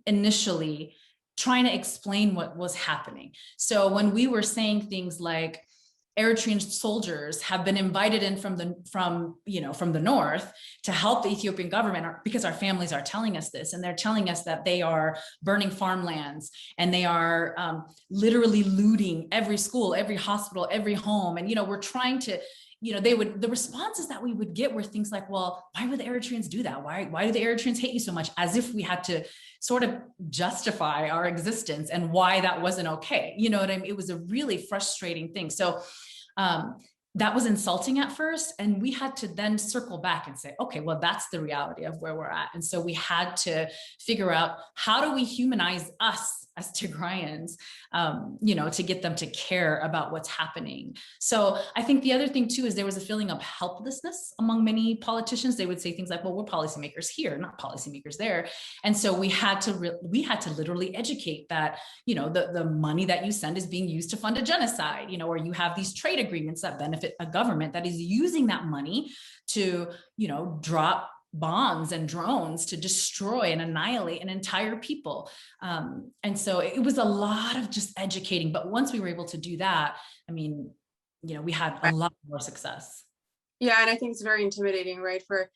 [SPEAKER 5] initially, trying to explain what was happening. So when we were saying things like Eritrean soldiers have been invited in from the north to help the Ethiopian government, because our families are telling us this, and they're telling us that they are burning farmlands and they are literally looting every school, every hospital, every home. And, you know, we're trying to, you know, the responses that we would get were things like, well, why would the Eritreans do that? Why do the Eritreans hate you so much? As if we had to sort of justify our existence and why that wasn't okay. You know what I mean? It was a really frustrating thing. So that was insulting at first. And we had to then circle back and say, okay, well, that's the reality of where we're at. And so we had to figure out, how do we humanize us as Tigrayans, you know, to get them to care about what's happening. So I think the other thing too, is there was a feeling of helplessness among many politicians. They would say things like, well, we're policymakers here, not policymakers there. And so we had to literally educate that, you know, the money that you send is being used to fund a genocide, you know, or you have these trade agreements that benefit a government that is using that money to, you know, drop bombs and drones to destroy and annihilate an entire people. And so it was a lot of just educating. But once we were able to do that, I mean, you know, we had a lot more success.
[SPEAKER 3] Yeah, and I think it's very intimidating, right, for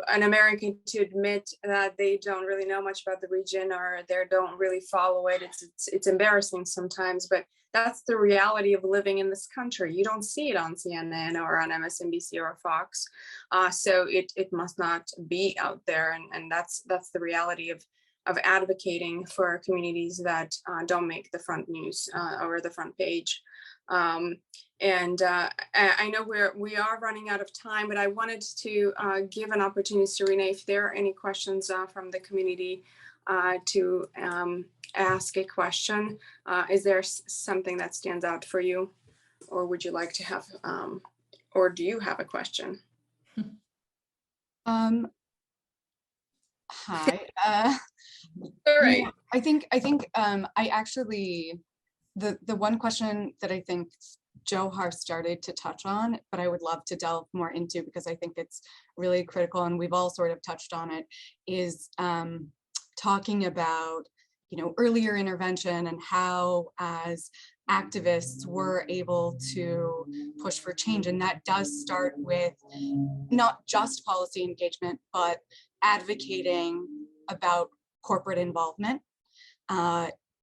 [SPEAKER 3] an American to admit that they don't really know much about the region, or they don't really follow it. It's embarrassing sometimes, but that's the reality of living in this country. You don't see it on CNN or on MSNBC or Fox, so it must not be out there, and that's the reality of advocating for communities that don't make the front news or the front page. And I know we are running out of time, but I wanted to give an opportunity, Serena, if there are any questions from the community to ask a question. Is there something that stands out for you, or would you like to have, or do you have a question?
[SPEAKER 1] Hi.
[SPEAKER 3] All right.
[SPEAKER 1] You know, I think I actually, the one question that I think Jewher started to touch on, but I would love to delve more into, because I think it's really critical, and we've all sort of touched on it, is talking about, you know, earlier intervention and how as activists we're able to push for change. And that does start with not just policy engagement, but advocating about corporate involvement.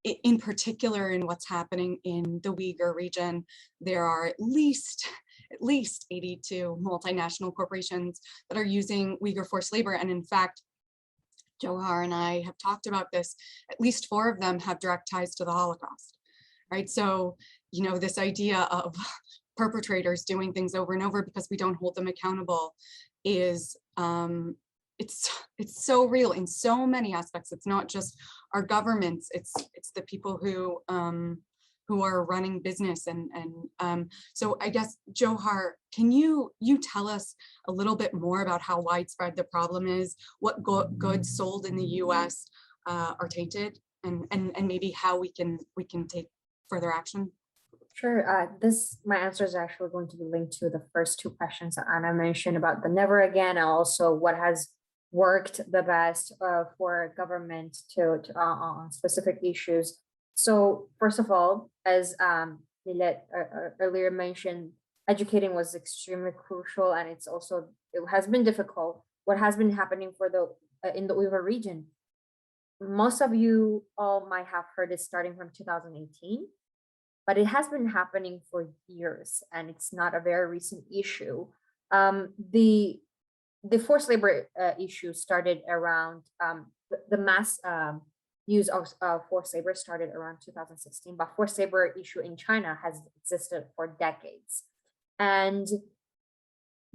[SPEAKER 1] In particular, in what's happening in the Uyghur region, there are at least 82 multinational corporations that are using Uyghur forced labor. And in fact, Jewher and I have talked about this. At least 4 of them have direct ties to the Holocaust, right? So, you know, this idea of perpetrators doing things over and over because we don't hold them accountable is it's so real in so many aspects. It's not just our governments, it's the people who are running business. And so I guess, Jewher, can you tell us a little bit more about how widespread the problem is, what goods sold in the US are tainted, and maybe how we can take further action?
[SPEAKER 4] Sure. My answer is actually going to be linked to the first two questions that Anna mentioned about the never again, and also what has worked the best for government to on specific issues. So first of all, as Millete earlier mentioned, educating was extremely crucial, and it has been difficult. What has been happening for in the Uyghur region, most of you all might have heard it starting from 2018. But it has been happening for years, and it's not a very recent issue. The forced labor issue started around the mass use of forced labor started around 2016, but forced labor issue in China has existed for decades. And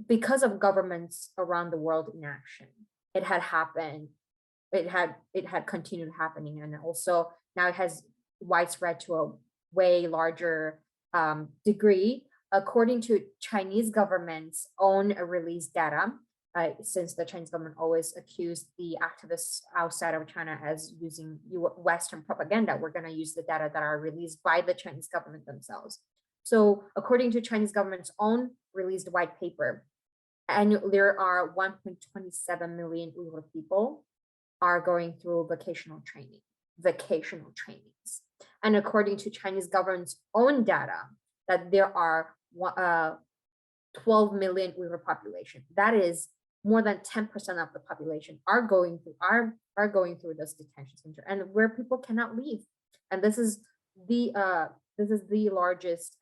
[SPEAKER 4] because of governments around the world inaction, it had happened. It had continued happening, and also now it has widespread to a way larger degree. According to Chinese government's own released data, since the Chinese government always accused the activists outside of China as using Western propaganda, we're going to use the data that are released by the Chinese government themselves. So according to Chinese government's own released white paper, there are 1.27 million Uyghur people are going through vocational trainings. And according to Chinese government's own data, that there are 12 million Uyghur population. That is more than 10% of the population are going through this detention center, and where people cannot leave. And this is the largest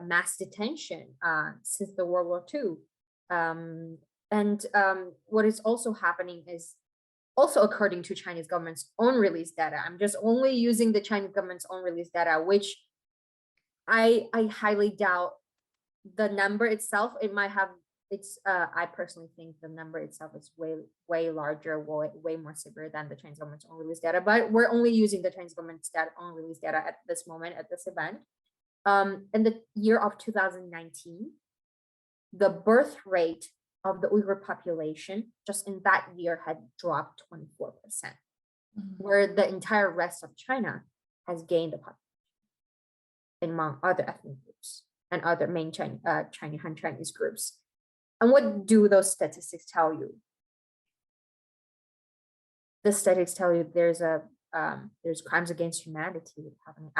[SPEAKER 4] mass detention since the World War II. What is also happening is, also according to Chinese government's own released data, I'm just only using the Chinese government's own released data, which I highly doubt the number itself. It might have, I personally think the number itself is way larger, way more severe than the Chinese government's own released data, but we're only using the Chinese government's own released data at this moment, at this event. In the year of 2019, the birth rate of the Uyghur population just in that year had dropped 24%, where the entire rest of China has gained the population among other ethnic groups and other main Chinese groups. And what do those statistics tell you? The statistics tell you there's crimes against humanity happening,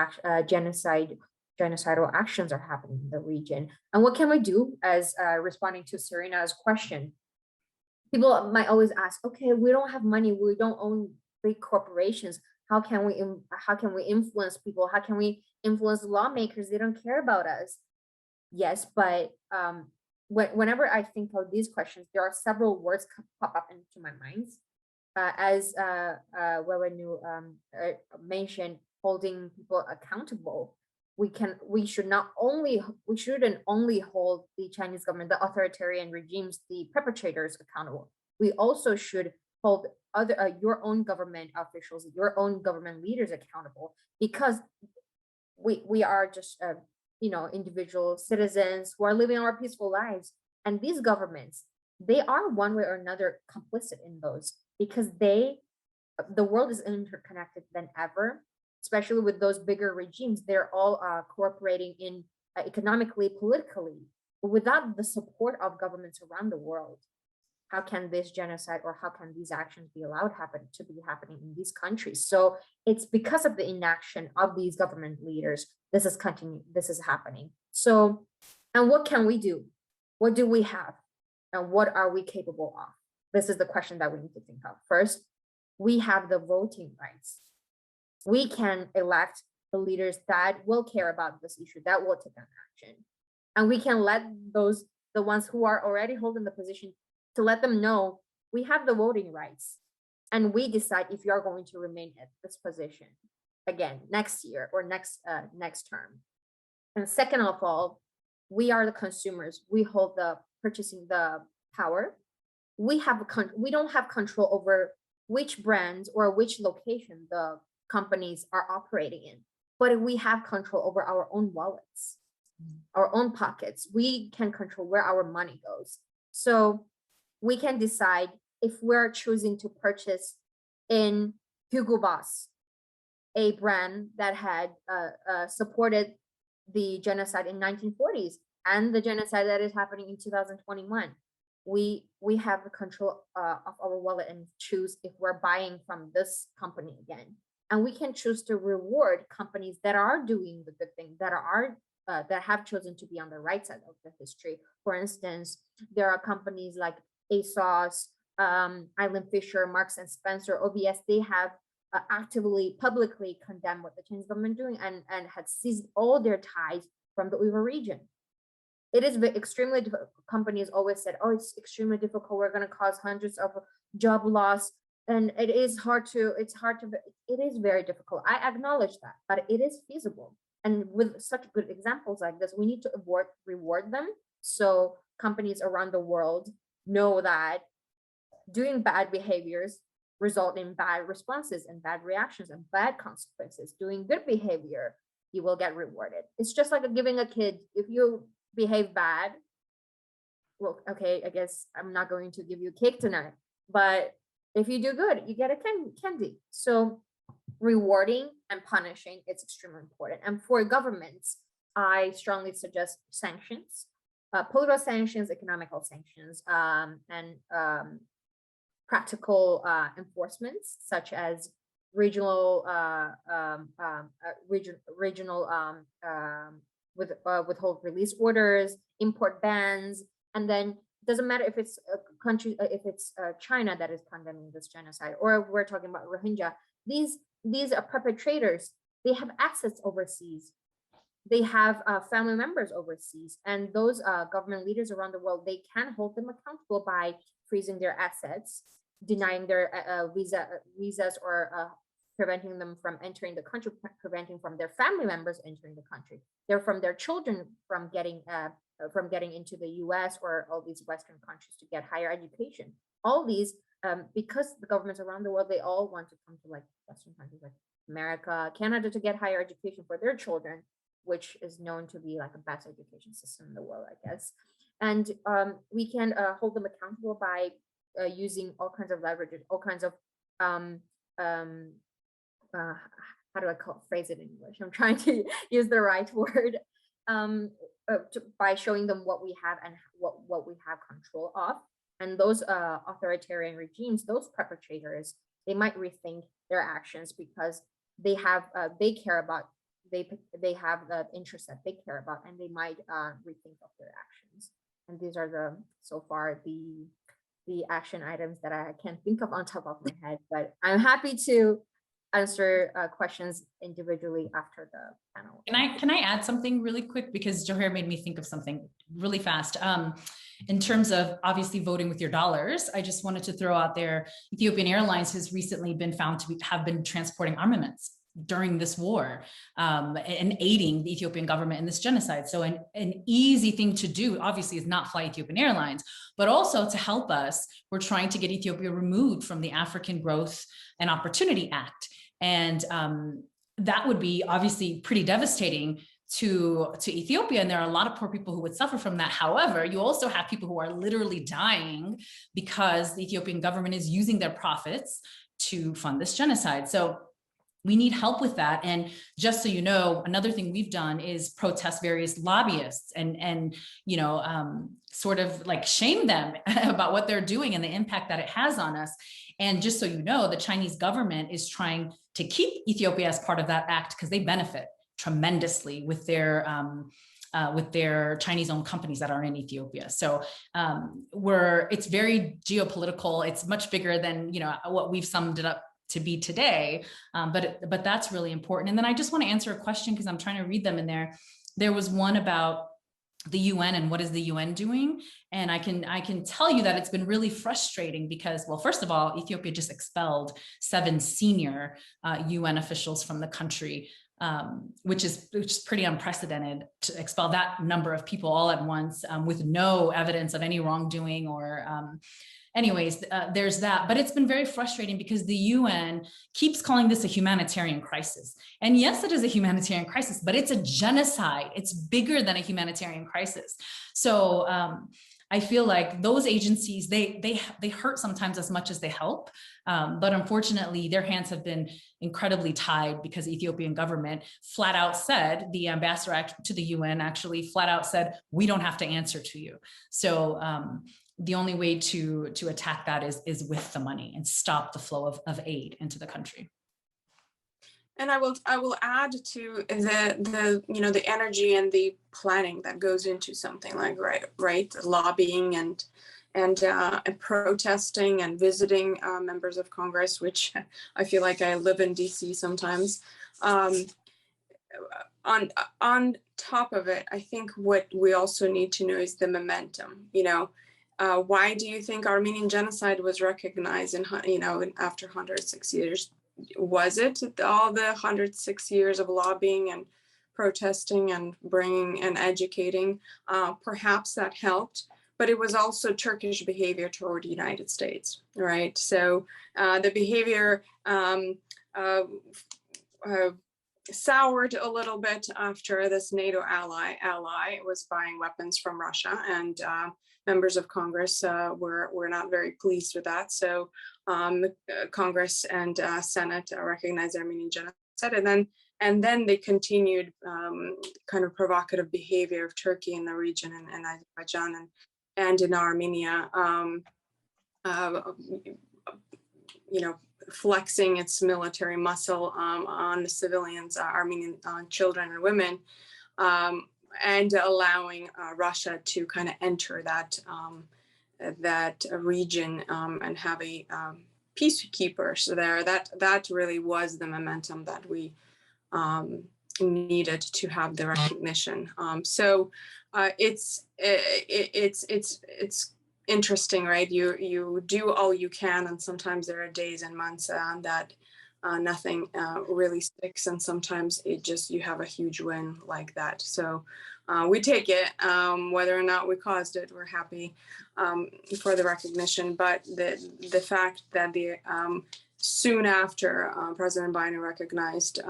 [SPEAKER 4] genocidal actions are happening in the region. And what can we do as responding to Serena's question? People might always ask, okay, we don't have money, we don't own big corporations. How can we influence people? How can we influence lawmakers? They don't care about us. Yes, but whenever I think of these questions, there are several words pop up into my mind. As Wewenu mentioned, holding people accountable. We shouldn't only hold the Chinese government, the authoritarian regimes, the perpetrators accountable. We also should hold your own government officials, your own government leaders accountable, because we are just individual citizens who are living our peaceful lives, and these governments, they are one way or another complicit in those, because the world is interconnected than ever. Especially with those bigger regimes, they're all cooperating in economically, politically. But without the support of governments around the world, how can this genocide or how can these actions be allowed to be happening in these countries? So it's because of the inaction of these government leaders, this is happening. So, and what can we do? What do we have? And what are we capable of? This is the question that we need to think of. First, we have the voting rights. We can elect the leaders that will care about this issue, that will take action. And we can let the ones who are already holding the position, to let them know we have the voting rights. And we decide if you are going to remain at this position again next year or next term. And second of all, we are the consumers. We hold the purchasing the power, we don't have control over which brands or which location the companies are operating in, but we have control over our own wallets, our own pockets. We can control where our money goes. So we can decide if we're choosing to purchase in Hugo Boss, a brand that had supported the genocide in 1940s and the genocide that is happening in 2021. We have the control of our wallet and choose if we're buying from this company again. And we can choose to reward companies that are doing the good thing, that have chosen to be on the right side of the history. For instance, there are companies like ASOS, Island Fisher, Marks and Spencer, OBS. They have actively, publicly condemned what the Chinese government doing and had seized all their ties from the Uyghur region. It is extremely difficult. Companies always said, oh, it's extremely difficult. We're going to cause hundreds of job loss. And it is very difficult. I acknowledge that, but it is feasible. And with such good examples like this, we need to reward them. So companies around the world know that doing bad behaviors result in bad responses and bad reactions and bad consequences. Doing good behavior, you will get rewarded. It's just like giving a kid, if you behave bad, well, okay, I guess I'm not going to give you cake tonight, but if you do good, you get a candy. So rewarding and punishing, it's extremely important. And for governments, I strongly suggest sanctions, political sanctions, economical sanctions, and practical enforcements, such as regional withhold release orders, import bans, and then doesn't matter if it's a country, if it's China that is condemning this genocide, or we're talking about Rohingya. These are perpetrators. They have assets overseas. They have family members overseas, and those government leaders around the world, they can hold them accountable by freezing their assets, denying their visas, or preventing them from entering the country, preventing from their family members entering the country. They're from their children from getting into the US or all these Western countries to get higher education. All these, because the governments around the world, they all want to come to like Western countries like America, Canada to get higher education for their children, which is known to be like the best education system in the world, I guess. And we can hold them accountable by using all kinds of leverage, all kinds of how do I phrase it in English? I'm trying to use the right word, by showing them what we have and what we have control of. And those authoritarian regimes, those perpetrators, they might rethink their actions because they have they have the interests that they care about, and they might rethink of their actions. And these are so far the action items that I can think of on top of my head, but I'm happy to answer questions individually after the panel.
[SPEAKER 5] Can I add something really quick, because Jewher made me think of something really fast. In terms of obviously voting with your dollars, I just wanted to throw out there, Ethiopian Airlines has recently been found to have been transporting armaments during this war, and aiding the Ethiopian government in this genocide. So an easy thing to do, obviously, is not fly Ethiopian Airlines, but also to help us, we're trying to get Ethiopia removed from the African Growth and Opportunity Act. And that would be obviously pretty devastating to Ethiopia. And there are a lot of poor people who would suffer from that. However, you also have people who are literally dying because the Ethiopian government is using their profits to fund this genocide. So we need help with that. And just so you know, another thing we've done is protest various lobbyists and you know, sort of like shame them about what they're doing and the impact that it has on us. And just so you know, the Chinese government is trying to keep Ethiopia as part of that act because they benefit tremendously with their Chinese-owned companies that are in Ethiopia. So it's very geopolitical. It's much bigger than, you know, what we've summed it up to be today, but that's really important. And then I just want to answer a question because I'm trying to read them in there. There was one about the UN and what is the UN doing? And I can tell you that it's been really frustrating because, well, first of all, Ethiopia just expelled 7 senior UN officials from the country. which is pretty unprecedented to expel that number of people all at once with no evidence of any wrongdoing or there's that. But it's been very frustrating because the UN keeps calling this a humanitarian crisis. And yes, it is a humanitarian crisis, but it's a genocide. It's bigger than a humanitarian crisis. So I feel like those agencies, they hurt sometimes as much as they help. But unfortunately, their hands have been incredibly tied because the Ethiopian government flat out said, the ambassador to the UN actually flat out said, we don't have to answer to you. So the only way to attack that is with the money and stop the flow of aid into the country.
[SPEAKER 3] And I will add to the energy and the planning that goes into something like right lobbying and protesting and visiting members of Congress, which I feel like I live in DC sometimes. On top of it, I think what we also need to know is the momentum. Why do you think Armenian genocide was recognized after 106 years? Was it all the 106 years of lobbying and protesting and bringing and educating? Perhaps that helped, but it was also Turkish behavior toward the United States, right? So the behavior soured a little bit after this NATO ally was buying weapons from Russia, and members of Congress were not very pleased with that. So Congress and Senate recognized Armenian genocide, and then they continued kind of provocative behavior of Turkey in the region and Azerbaijan and in Armenia, flexing its military muscle on the civilians, Armenian children and women, and allowing Russia to kind of enter that region and have a peacekeepers there. That really was the momentum that we needed to have the recognition. So it's interesting, right? You do all you can, and sometimes there are days and months that nothing really sticks, and sometimes you have a huge win like that. So we take it, whether or not we caused it. We're happy for the recognition, but the fact that soon after President Biden recognized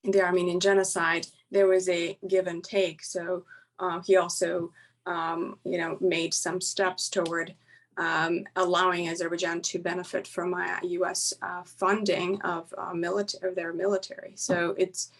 [SPEAKER 3] the Armenian genocide, there was a give and take. So he also made some steps toward allowing Azerbaijan to benefit from U.S. funding of their military. So it's,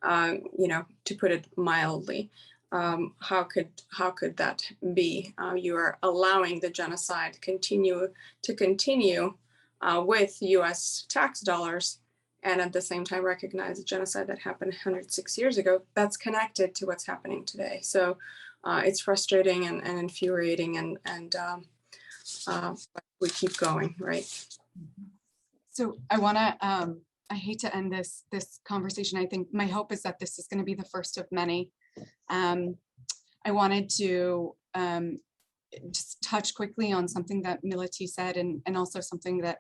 [SPEAKER 3] to put it mildly, how could that be? You are allowing the genocide to continue with U.S. tax dollars, and at the same time recognize the genocide that happened 106 years ago. That's connected to what's happening today. So it's frustrating and infuriating, and we keep going, right?
[SPEAKER 1] So I want to, I hate to end this conversation. I think my hope is that this is going to be the first of many. I wanted to just touch quickly on something that Melitti said, and also something that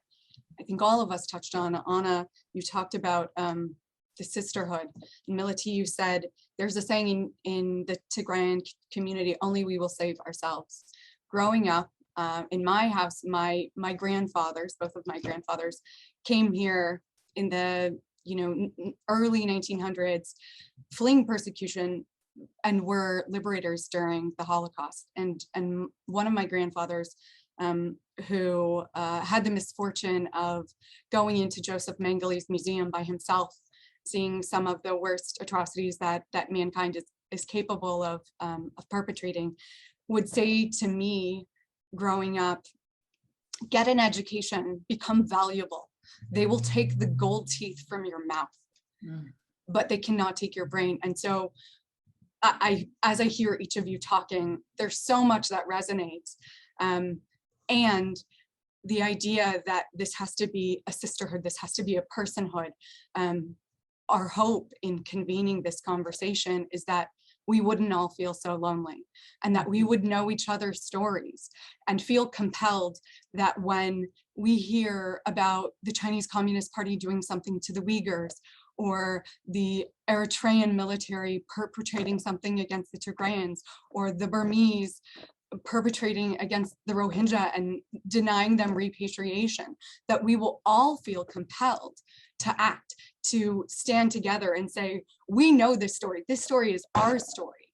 [SPEAKER 1] I think all of us touched on. Anna, you talked about the sisterhood. And Melitti, you said, there's a saying in the Tigrayan community, only we will save ourselves. Growing up in my house, my grandfathers, both of my grandfathers, came here in the early 1900s, fleeing persecution, and were liberators during the Holocaust. And one of my grandfathers, who had the misfortune of going into Joseph Mengele's museum by himself, seeing some of the worst atrocities that mankind is capable of perpetrating, would say to me growing up, get an education, become valuable. They will take the gold teeth from your mouth, but they cannot take your brain. And so as I hear each of you talking, there's so much that resonates. And the idea that this has to be a sisterhood, this has to be a personhood. Our hope in convening this conversation is that we wouldn't all feel so lonely, and that we would know each other's stories and feel compelled that when we hear about the Chinese Communist Party doing something to the Uyghurs, or the Eritrean military perpetrating something against the Tigrayans, or the Burmese perpetrating against the Rohingya and denying them repatriation, that we will all feel compelled to act, to stand together and say, we know this story is our story,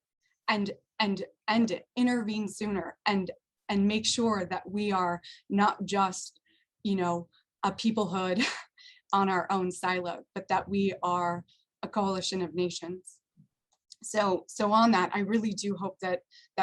[SPEAKER 1] and end it, intervene sooner, and make sure that we are not just, you know, a peoplehood on our own silo, but that we are a coalition of nations. So on that, I really do hope that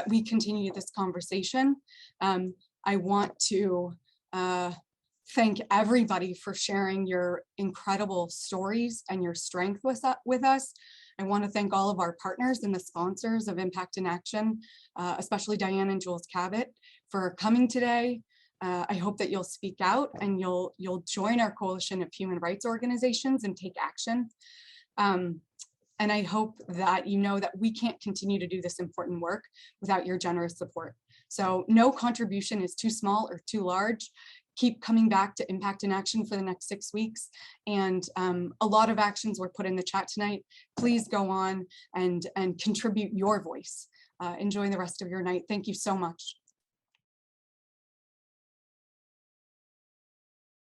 [SPEAKER 1] we continue this conversation. I want to thank everybody for sharing your incredible stories and your strength with us. I want to thank all of our partners and the sponsors of Impact in Action, especially Diane and Jules Cabot, for coming today. I hope that you'll speak out and you'll join our coalition of human rights organizations and take action. And I hope that you know that we can't continue to do this important work without your generous support. So no contribution is too small or too large. Keep coming back to Impact in Action for the next 6 weeks. And a lot of actions were put in the chat tonight. Please go on and contribute your voice. Enjoy the rest of your night. Thank you so much.